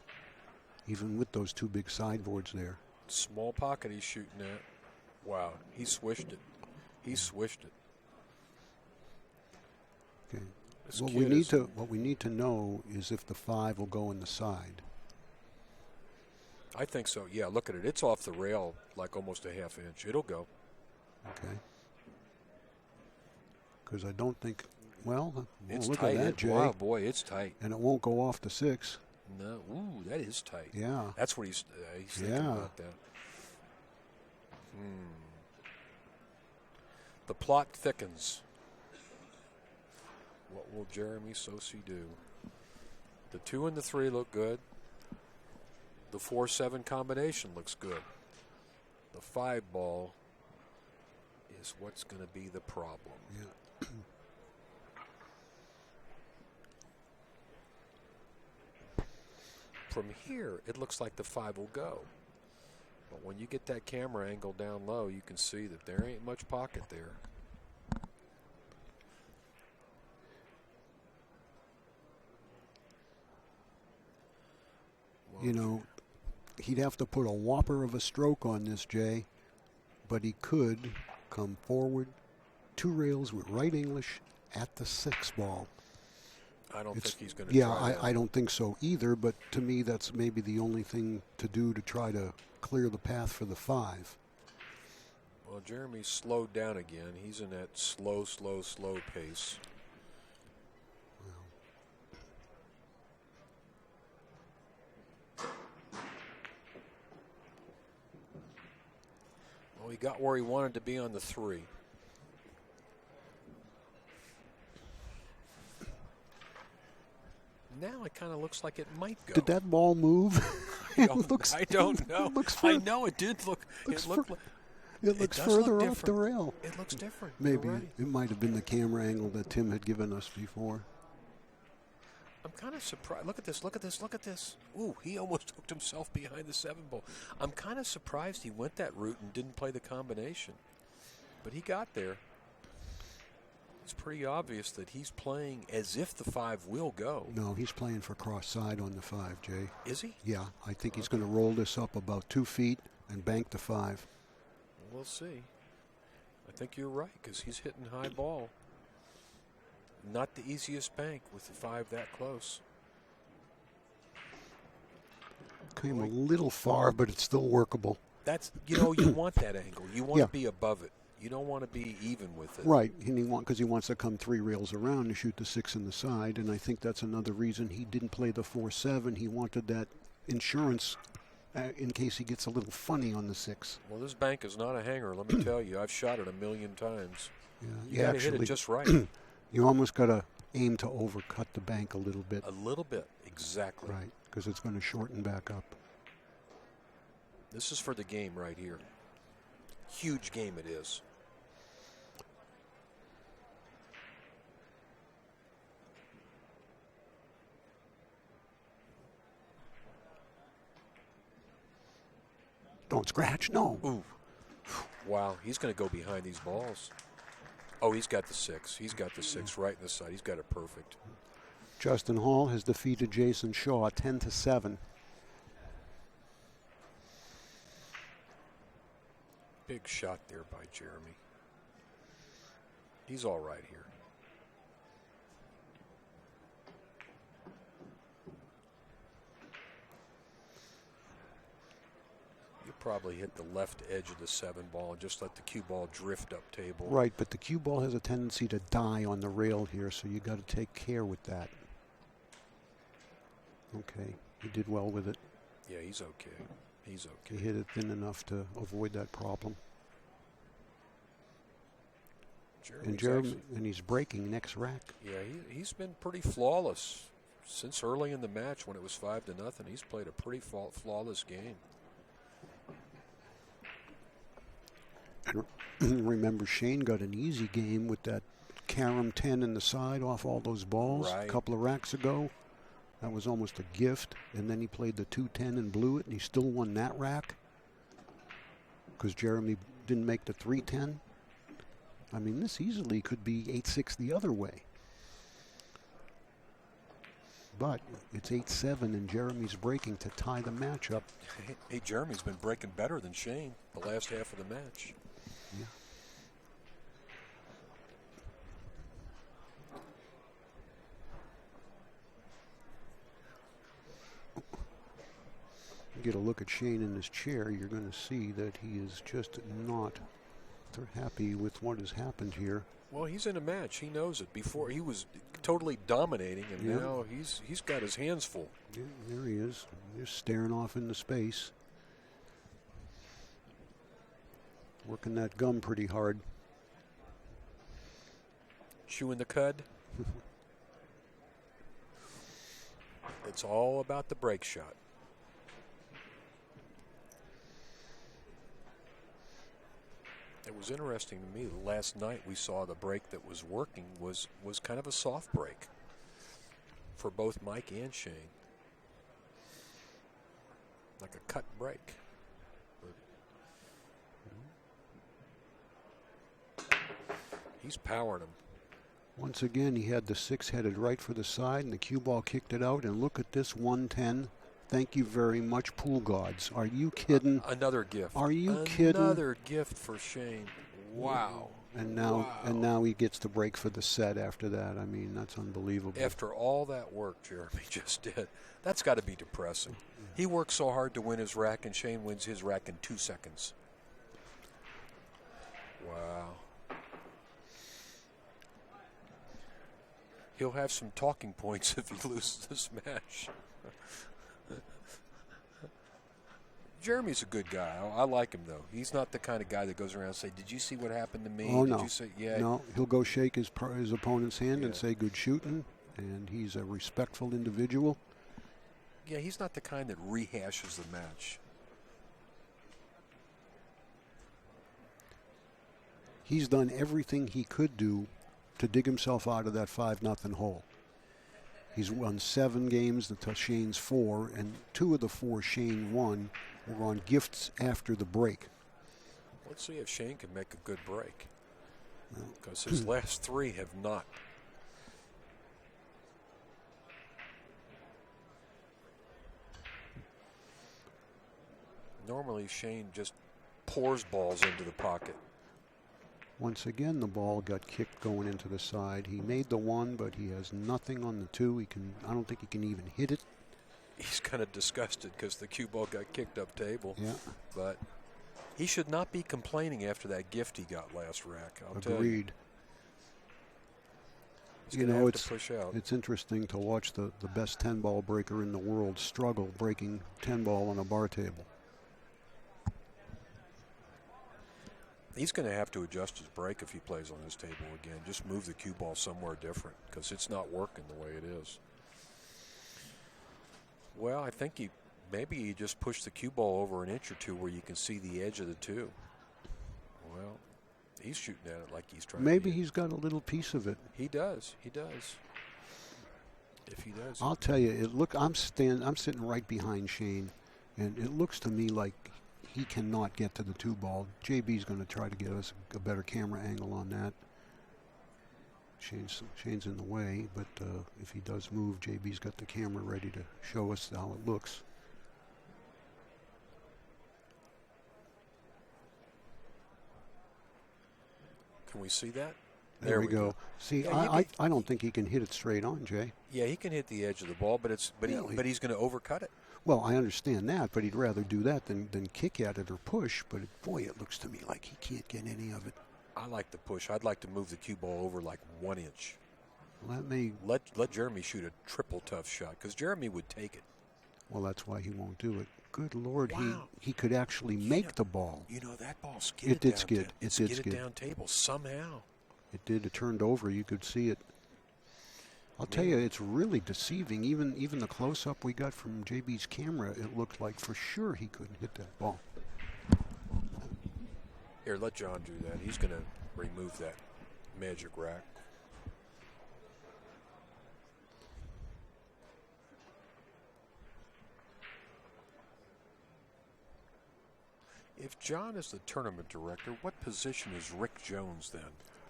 even with those 2 big sideboards there. Small pocket he's shooting at. Wow, he swished it. He swished it. Okay. What we need to know is if the 5 will go in the side. I think so. Yeah, look at it. It's off the rail like almost a ½ inch. It'll go. Okay. Because I don't think. Well, it's look tight. at that, Jay. Wow, boy, it's tight. And it won't go off the 6. No, ooh, that is tight. Yeah. That's what he's thinking about that. The plot thickens. What will Jeremy Sossei do? The 2 and the 3 look good. The 4-7 combination looks good. The 5-ball is what's going to be the problem. Yeah. From here, it looks like the 5 will go. But when you get that camera angle down low, you can see that there ain't much pocket there. Well, You know, he'd have to put a whopper of a stroke on this, Jay. But he could come forward 2 rails with right English at the 6-ball. I don't think he's going to try that. I don't think so either, but to me that's maybe the only thing to do to try to clear the path for the 5. Well, Jeremy's slowed down again. He's in that slow pace. Well, he got where he wanted to be on the 3. Now it kind of looks like it might go. Did that ball move? I don't know. I know it did look. It looks further off the rail. It looks different. Maybe You're right. it might have been the camera angle that Tim had given us before. I'm kind of surprised. Look at this. Look at this. Look at this. Ooh, he almost hooked himself behind the 7-ball. I'm kind of surprised he went that route and didn't play the combination. But he got there. It's pretty obvious that he's playing as if the 5 will go. No, he's playing for cross side on the 5, Jay. Is he? Yeah, I think he's going to roll this up about 2 feet and bank the 5. We'll see. I think you're right, because he's hitting high ball. Not the easiest bank with the 5 that close. Came a little far, but it's still workable. That's, you want that angle. You want to be above it. You don't want to be even with it. Right, and because he wants to come 3 rails around to shoot the 6 in the side, and I think that's another reason he didn't play the 4-7. He wanted that insurance in case he gets a little funny on the 6. Well, this bank is not a hanger, let me tell you. I've shot it 1,000,000 times. Yeah, you got to hit it just right. You almost got to aim to overcut the bank a little bit. A little bit, exactly. Right, because it's going to shorten back up. This is for the game right here. Huge game it is. Don't scratch, no. Ooh. Wow, he's going to go behind these balls. Oh, he's got the 6. He's got the 6 right in the side. He's got it perfect. Justin Hall has defeated Jason Shaw 10-7. Big shot there by Jeremy. He's all right here. Probably hit the left edge of the 7 ball and just let the cue ball drift up table. Right, but the cue ball has a tendency to die on the rail here, so you got to take care with that. Okay, he did well with it. Yeah, he's okay. He's okay. He hit it thin enough to avoid that problem. And he's breaking next rack. Yeah, he's been pretty flawless since early in the match when it was 5-0. He's played a pretty flawless game. And remember, Shane got an easy game with that carom 10 in the side off all those balls a couple of racks ago. That was almost a gift. And then he played the 2-10 and blew it, and he still won that rack because Jeremy didn't make the 3-10. I mean, this easily could be 8-6 the other way. But it's 8-7, and Jeremy's breaking to tie the match up. Hey, Jeremy's been breaking better than Shane the last half of the match. Yeah. Get a look at Shane in his chair, you're going to see that he is just not happy with what has happened here. Well, he's in a match. He knows it. Before he was totally dominating, and now he's got his hands full. Yeah, there he is, just staring off into space. Working that gum pretty hard. Chewing the cud. It's all about the break shot. It was interesting to me that last night we saw the break that was working was kind of a soft break for both Mike and Shane. Like a cut break. He's powering him. Once again, he had the 6 headed right for the side, and the cue ball kicked it out. And look at this 110. Thank you very much, pool gods. Are you kidding? Another gift. Are you kidding? Another gift for Shane. Wow. And now he gets to break for the set after that. I mean, that's unbelievable. After all that work Jeremy just did, that's got to be depressing. He worked so hard to win his rack, and Shane wins his rack in 2 seconds. Wow. He'll have some talking points if he loses this match. Jeremy's a good guy. I like him, though. He's not the kind of guy that goes around and say, "Did you see what happened to me?" Oh, Did no. you say, yeah. No, he'll go shake his opponent's hand and say, "Good shooting," and he's a respectful individual. Yeah, he's not the kind that rehashes the match. He's done everything he could do to dig himself out of that 5-0 hole. He's won 7 games to Shane's 4, and 2 of the 4 Shane won were on gifts after the break. Let's see if Shane can make a good break. because his last 3 have not. Normally, Shane just pours balls into the pocket. Once again, the ball got kicked going into the side. He made the 1, but he has nothing on the 2. I don't think he can even hit it. He's kind of disgusted because the cue ball got kicked up table. Yeah. But he should not be complaining after that gift he got last rack. I'll tell you. Agreed. He's going to have to push out. It's interesting to watch the best 10-ball breaker in the world struggle breaking 10-ball on a bar table. He's going to have to adjust his break if he plays on this table again. Just move the cue ball somewhere different because it's not working the way it is. Well, I think maybe he just pushed the cue ball over an inch or 2 where you can see the edge of the 2. Well, he's shooting at it like he's trying. Maybe he's got a little piece of it. He does. He does. If he does, I'll tell you. I'm sitting right behind Shane, and it looks to me like he cannot get to the 2 ball. JB's going to try to get us a better camera angle on that. Shane's in the way, but if he does move, JB's got the camera ready to show us how it looks. Can we see that? There we go. See, yeah, I don't think he can hit it straight on, Jay. Yeah, he can hit the edge of the ball, but he's going to overcut it. Well, I understand that, but he'd rather do that than kick at it or push. But boy, it looks to me like he can't get any of it. I like the push. I'd like to move the cue ball over like 1 inch. Let Jeremy shoot a triple tough shot because Jeremy would take it. Well, that's why he won't do it. Good Lord, wow. he could actually make the ball. You know, that ball skidded. It did skid. It did skid down table somehow. It did. It turned over. You could see it. I'll tell you, it's really deceiving. Even the close-up we got from JB's camera, it looked like for sure he couldn't hit that ball. Here, let John do that. He's going to remove that magic rack. If John is the tournament director, what position is Rick Jones then?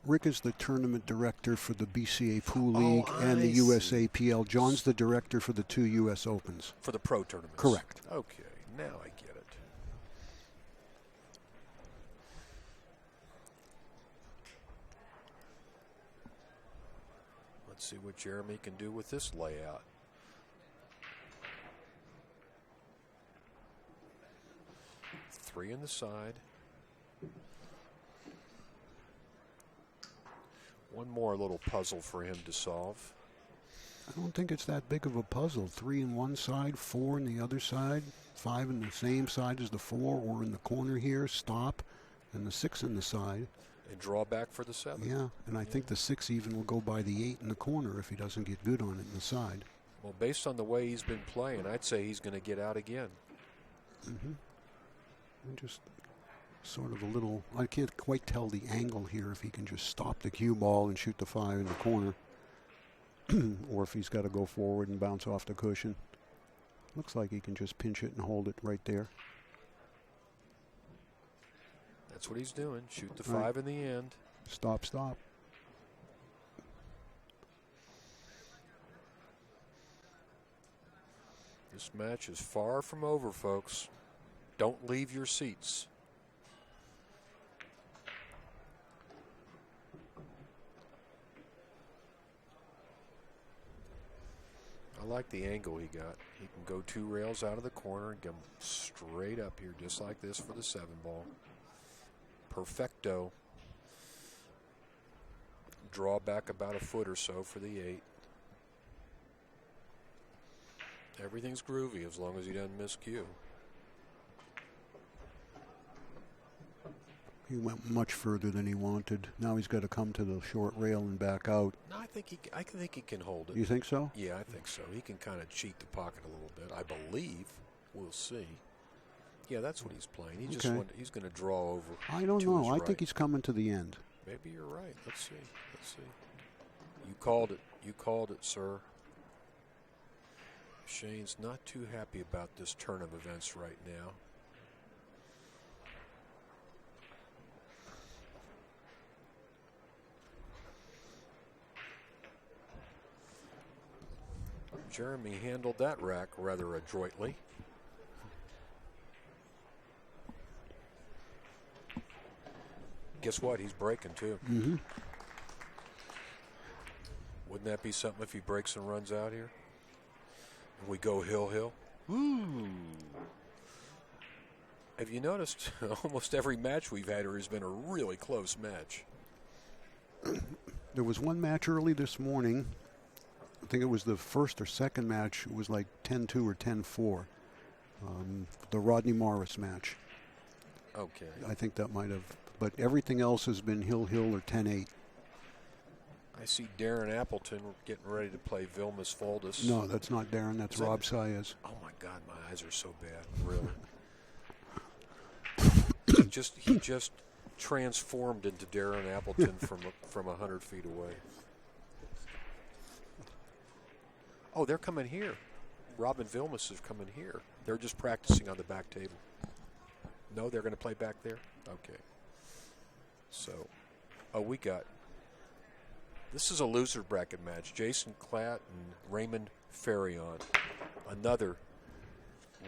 Rick is the tournament director for the BCA Pool League and the USAPL. John's the director for the 2 U.S. Opens. For the pro tournaments? Correct. Okay, now I get it. Let's see what Jeremy can do with this layout. Three in the side. One more little puzzle for him to solve. I don't think it's that big of a puzzle. 3 in one side, 4 in the other side, 5 in the same side as the 4, or in the corner here, stop, and the 6 in the side. And draw back for the 7. Yeah, and I think the 6 even will go by the 8 in the corner if he doesn't get good on it in the side. Well, based on the way he's been playing, I'd say he's going to get out again. Mm-hmm. And just sort of a little, I can't quite tell the angle here if he can just stop the cue ball and shoot the 5 in the corner. Or if he's got to go forward and bounce off the cushion. Looks like he can just pinch it and hold it right there. That's what he's doing. Shoot the 5 in the end. Stop, stop. This match is far from over, folks. Don't leave your seats. I like the angle he got. He can go 2 rails out of the corner and come straight up here just like this for the 7 ball. Perfecto. Draw back about a foot or so for the 8. Everything's groovy as long as he doesn't miss cue. He went much further than he wanted. Now he's got to come to the short rail and back out. No, I think he can hold it. You think so? Yeah, I think so. He can kind of cheat the pocket a little bit. I believe. We'll see. Yeah, that's what he's playing. He just he's going to draw over. I don't know. I think he's coming to the end. Maybe you're right. Let's see. Let's see. You called it. You called it, sir. Shane's not too happy about this turn of events right now. Jeremy handled that rack rather adroitly. Guess what? He's breaking too. Mm-hmm. Wouldn't that be something if he breaks and runs out here? And we go hill. Ooh. Have you noticed almost every match we've had here has been a really close match? There was one match early this morning. I think it was the first or second match. It was like 10-2 or 10-4. The Rodney Morris match. Okay. I think that might have. But everything else has been hill or 10-8. I see Darren Appleton getting ready to play Vilmus Foldis. No, that's not Darren. That's Rob Saez. Oh, my God. My eyes are so bad. Really. he just transformed into Darren Appleton from 100 feet away. Oh, they're coming here. Rob and Vilmus is coming here. They're just practicing on the back table. No, they're going to play back there? Okay. So, we got... This is a loser bracket match. Jason Klatt and Raymond Farion. Another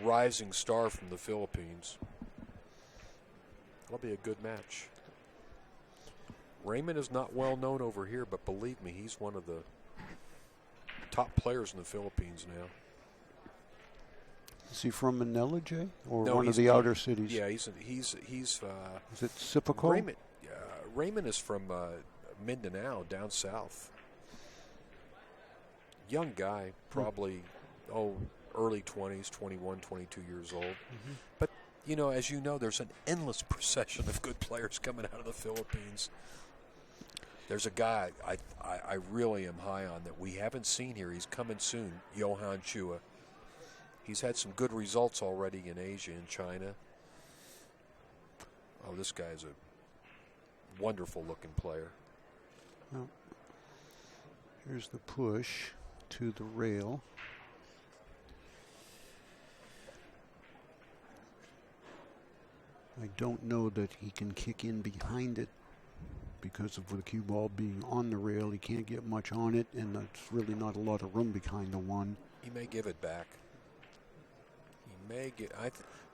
rising star from the Philippines. That'll be a good match. Raymond is not well known over here, but believe me, he's one of the top players in the Philippines now. Is he from Manila, Jay, or No, one of the outer cities? Yeah, he's. Is it Sipaco? Raymond is from Mindanao, down south. Young guy, probably early 20s, 21, 22 years old. Mm-hmm. But you know, as you know, there's an endless procession of good players coming out of the Philippines. There's a guy I really am high on that we haven't seen here. He's coming soon, Johan Chua. He's had some good results already in Asia and China. Oh, this guy's a wonderful-looking player. Well, here's the push to the rail. I don't know that he can kick in behind it because of the cue ball being on the rail. He can't get much on it, and there's really not a lot of room behind the one. He may give it back. He may get.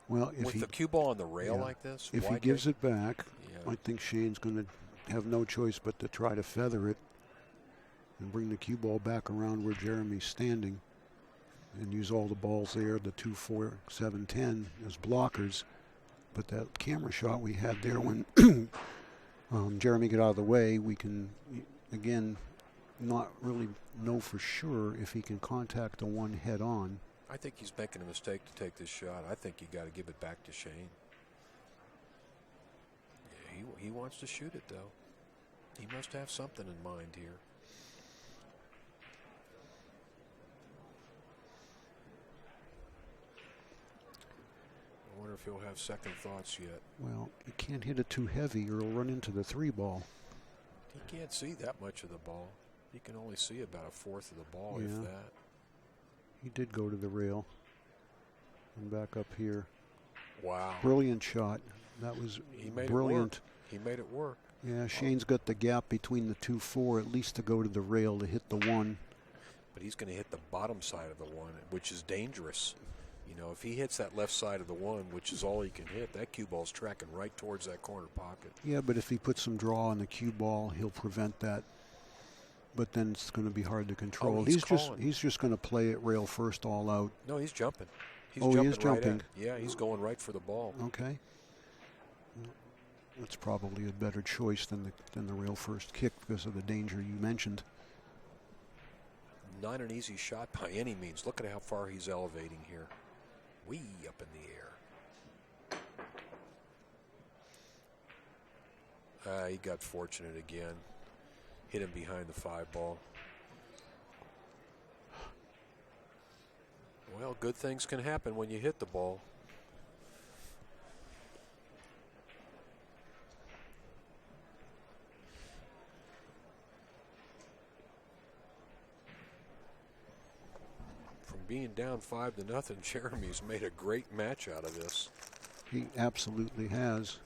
Well, if with the cue ball on the rail like this, if he gives it back, I think Shane's going to have no choice but to try to feather it and bring the cue ball back around where Jeremy's standing and use all the balls there, the 2, 4, 7, 10 as blockers. But that camera shot we had there when Jeremy got out of the way, we can, again, not really know for sure if he can contact the one head on. I think he's making a mistake to take this shot. I think you got to give it back to Shane. Yeah, he wants to shoot it, though. He must have something in mind here. I wonder if he'll have second thoughts yet. Well, he can't hit it too heavy or he'll run into the 3-ball. He can't see that much of the ball. He can only see about a fourth of the ball, if that. He did go to the rail and back up here. Wow. Brilliant shot. That was brilliant. He made it work. Yeah, Shane's got the gap between the 2, 4 at least to go to the rail to hit the one. But he's going to hit the bottom side of the one, which is dangerous. You know, if he hits that left side of the one, which is all he can hit, that cue ball's tracking right towards that corner pocket. Yeah, but if he puts some draw on the cue ball, he'll prevent that. But then it's going to be hard to control. Oh, he's just going to play it rail first all out. No, he's jumping. He is jumping. Right yeah, he's going right for the ball. Okay. That's probably a better choice than the rail first kick because of the danger you mentioned. Not an easy shot by any means. Look at how far he's elevating here. Way up in the air. He got fortunate again. Hit him behind the 5-ball. Well, good things can happen when you hit the ball. From being down 5-0, Jeremy's made a great match out of this. He absolutely has.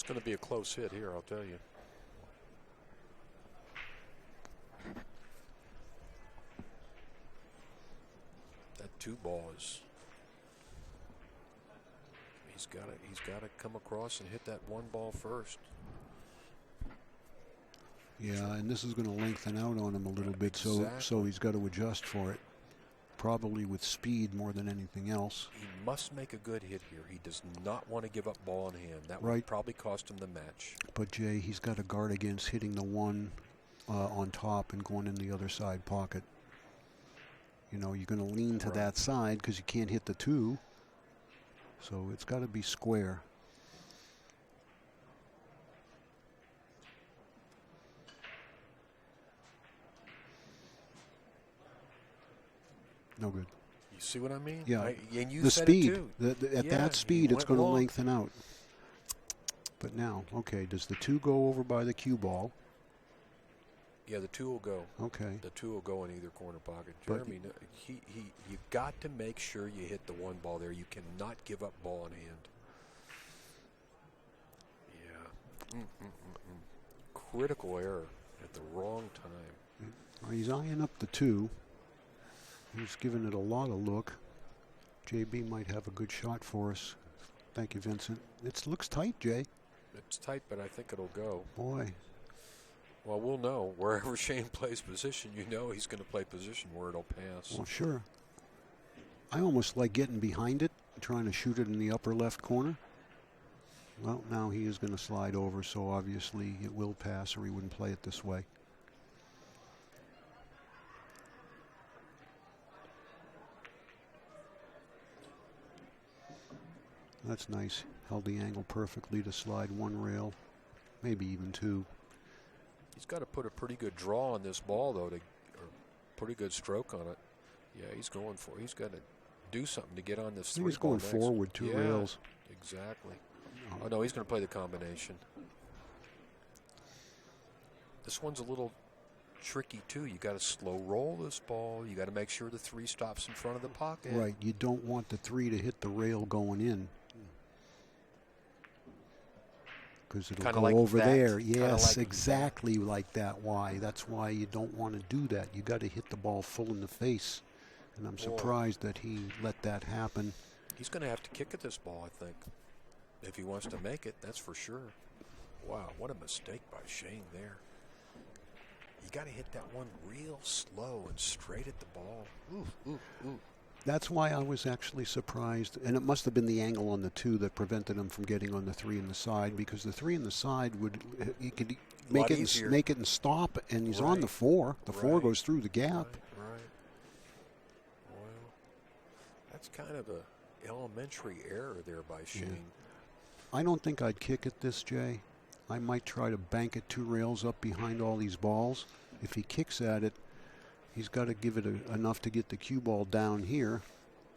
going to be a close hit here, I'll tell you. That 2 ball is. He's got to come across and hit that 1 ball first. Yeah, and this is going to lengthen out on him a little bit, Exactly. so he's got to adjust for it. Probably with speed more than anything else. He must make a good hit here. He does not want to give up ball in hand. That Right. would probably cost him the match. But Jay, he's got to guard against hitting the 1 on top and going in the other side pocket. You know, you're going to lean to that side because you can't hit the 2. So it's got to be square. No good. You see what I mean? Yeah. And you The said speed. it too. At Yeah, that he speed, it's went going to long. lengthen out. But now, okay, does the 2 go over by the cue ball? Yeah, the 2 will go. Okay. The 2 will go in either corner pocket. But- Jeremy, you got to make sure you hit the 1 ball there. You cannot give up ball in hand. Yeah. Critical error at the wrong time. He's eyeing up the 2. He's giving it a lot of look. JB might have a good shot for us. Thank you, Vincent. It looks tight, Jay. It's tight, but I think it'll go. Boy. Well, we'll know. Wherever Shane plays position, you know he's going to play position where it'll pass. Well, sure. I almost like getting behind it, trying to shoot it in the upper left corner. Well, now he is going to slide over, so obviously it will pass or he wouldn't play it this way. That's nice. Held the angle perfectly to slide 1 rail, maybe even 2. He's got to put a pretty good draw on this ball, though, or pretty good stroke on it. Yeah, he's going for it. He's got to do something to get on this 3 ball He's going next. forward 2 rails. Exactly. Oh, no, he's going to play the combination. This one's a little tricky, too. You got to slow roll this ball. You got to make sure the 3 stops in front of the pocket. Right, you don't want the 3 to hit the rail going in. Because it'll Kinda go like over that. there. Kinda Yes, like exactly like that. Why? That's why you don't want to do that. You got to hit the ball full in the face. And I'm surprised that he let that happen. He's going to have to kick at this ball, I think, if he wants to make it. That's for sure. Wow, what a mistake by Shane there. You got to hit that one real slow and straight at the ball. Ooh. That's why I was actually surprised, and it must have been the angle on the 2 that prevented him from getting on the 3 in the side, because the 3 in the side he could make it and stop, and he's on the 4. The 4 goes through the gap. Right. Well, that's kind of a elementary error there by Shane. I don't think I'd kick at this, Jay. I might try to bank it 2 rails up behind all these balls. If he kicks at it, he's got to give it enough to get the cue ball down here.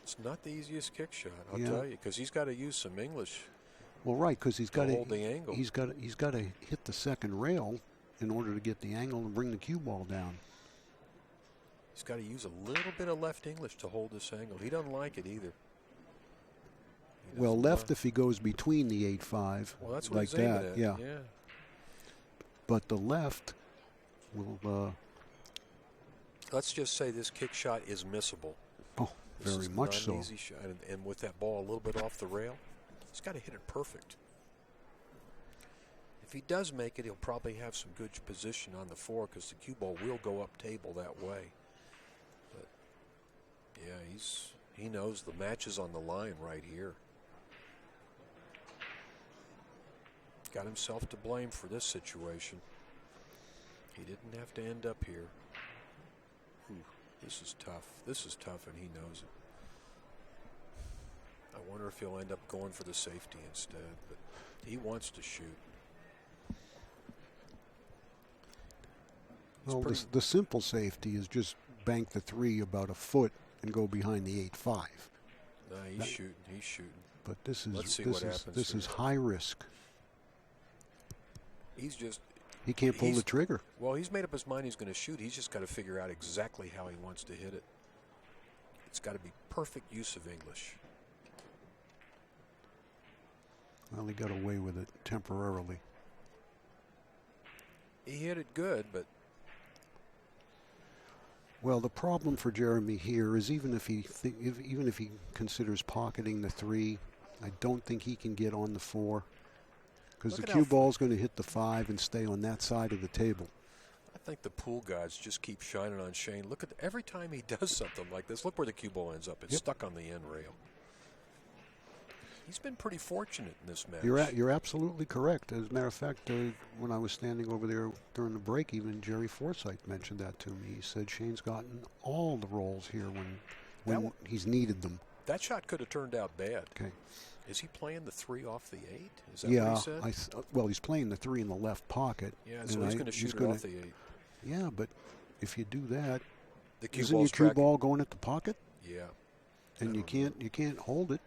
It's not the easiest kick shot, I'll tell you, because he's got to use some English. Well, right, because he's got to hold the angle. He's got to hit the second rail in order to get the angle and bring the cue ball down. He's got to use a little bit of left English to hold this angle. He doesn't like it either. Well, left if he goes between the 8-5, well, that's what like he's aiming that, at. yeah. But the left will. Let's just say this kick shot is missable. Oh, This very is much not so. an easy shot, and with that ball a little bit off the rail, he's got to hit it perfect. If he does make it, he'll probably have some good position on the 4 because the cue ball will go up table that way. But yeah, he knows the match is on the line right here. Got himself to blame for this situation. He didn't have to end up here. This is tough. This is tough, and he knows it. I wonder if he'll end up going for the safety instead, but he wants to shoot. Well, the simple safety is just bank the 3 about a foot and go behind the 8-5. Nah, he's shooting. He's shooting. But this is Let's see what happens this here. is high risk. He's just. He can't pull the trigger. Well, he's made up his mind he's going to shoot. He's just got to figure out exactly how he wants to hit it. It's got to be perfect use of English. Well, he got away with it temporarily. He hit it good, but... Well, the problem for Jeremy here is even if he considers pocketing the 3, I don't think he can get on the 4 because the cue ball is going to hit the 5 and stay on that side of the table. I think the pool guys just keep shining on Shane. Look at every time he does something like this. Look where the cue ball ends up. It's stuck on the end rail. He's been pretty fortunate in this match. You're absolutely correct. As a matter of fact, when I was standing over there during the break, even Jerry Forsythe mentioned that to me. He said Shane's gotten all the rolls here when he's needed them. That shot could have turned out bad. Okay. Is he playing the 3 off the 8? Is that what he said? Well, he's playing the 3 in the left pocket. Yeah, so he's going to shoot it off the 8. Yeah, but if you do that, isn't your cue ball going at the pocket? Yeah. And you can't hold it.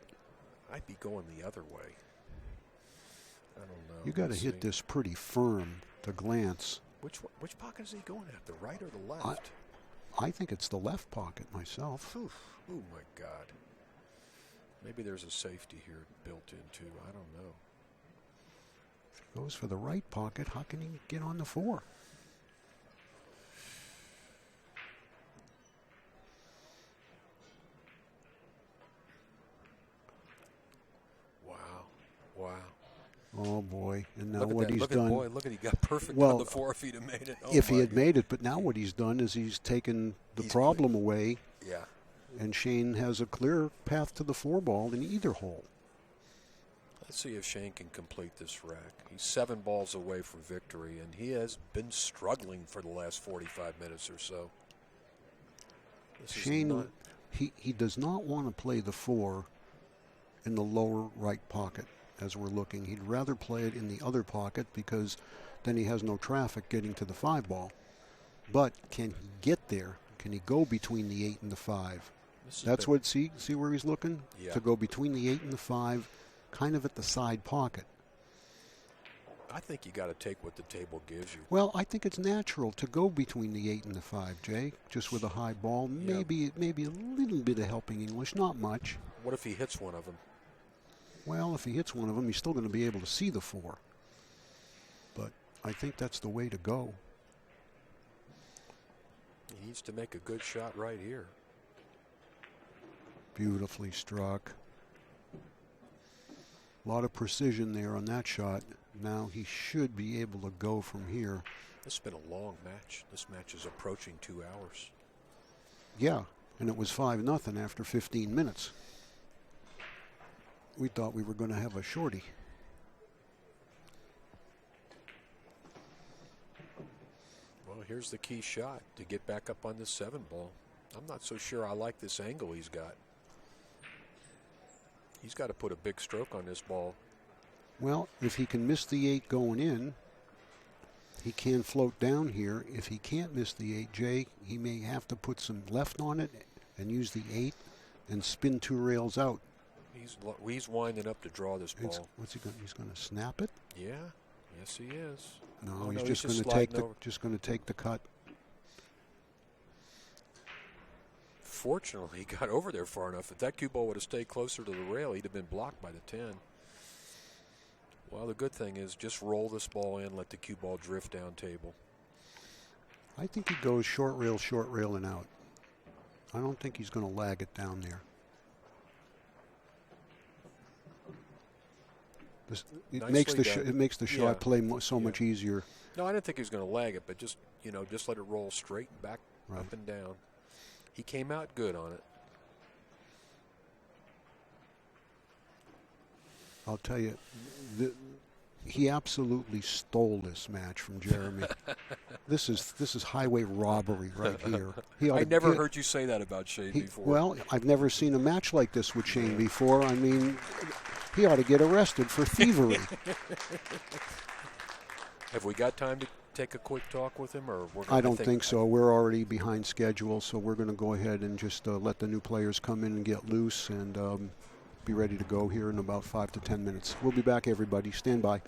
I'd be going the other way. I don't know. You got to hit this pretty firm to glance. Which pocket is he going at? The right or the left? I think it's the left pocket myself. Oh my God. Maybe there's a safety here built in too. I don't know. If he goes for the right pocket, how can he get on the 4? Wow. Oh boy! And now what he's look done. Look at he got perfect on the 4 if he'd have made it. If he had made it, but now what he's done is he's taken the problem away. Yeah. And Shane has a clear path to the 4 ball in either hole. Let's see if Shane can complete this rack. He's 7 balls away from victory, and he has been struggling for the last 45 minutes or so. Shane, he does not want to play the 4 in the lower right pocket as we're looking. He'd rather play it in the other pocket because then he has no traffic getting to the 5 ball. But can he get there? Can he go between the 8 and the 5? That's what, see where he's looking? Yeah. To go between the 8 and the 5, kind of at the side pocket. I think you got to take what the table gives you. Well, I think it's natural to go between the 8 and the 5, Jay, just with a high ball. Maybe a little bit of helping English, not much. What if he hits one of them? Well, if he hits one of them, he's still going to be able to see the 4. But I think that's the way to go. He needs to make a good shot right here. Beautifully struck. A lot of precision there on that shot. Now he should be able to go from here. This has been a long match. This match is approaching 2 hours. Yeah, and it was 5-0 after 15 minutes. We thought we were going to have a shorty. Well, here's the key shot to get back up on this 7 ball. I'm not so sure I like this angle he's got. He's got to put a big stroke on this ball. Well, if he can miss the 8 going in, he can float down here. If he can't miss the 8, Jay, he may have to put some left on it and use the 8 and spin 2 rails out. He's winding up to draw this ball. What's he going? He's going to snap it. Yeah, yes he is. No, he's just going to take the cut. Fortunately, he got over there far enough. If that cue ball would have stayed closer to the rail, he'd have been blocked by the 10. Well, the good thing is just roll this ball in, let the cue ball drift down table. I think he goes short rail, and out. I don't think he's going to lag it down there. It makes the shot play so much easier. No, I didn't think he was going to lag it, but just let it roll straight and back, up and down. He came out good on it. I'll tell you, he absolutely stole this match from Jeremy. This is highway robbery right here. I never heard you say that about Shane before. Well, I've never seen a match like this with Shane before. I mean, he ought to get arrested for thievery. Have we got time to take a quick talk with him, or I don't think so. We're already behind schedule, so we're going to go ahead and just let the new players come in and get loose and be ready to go here in about 5 to 10 minutes. We'll be back, everybody. Stand by.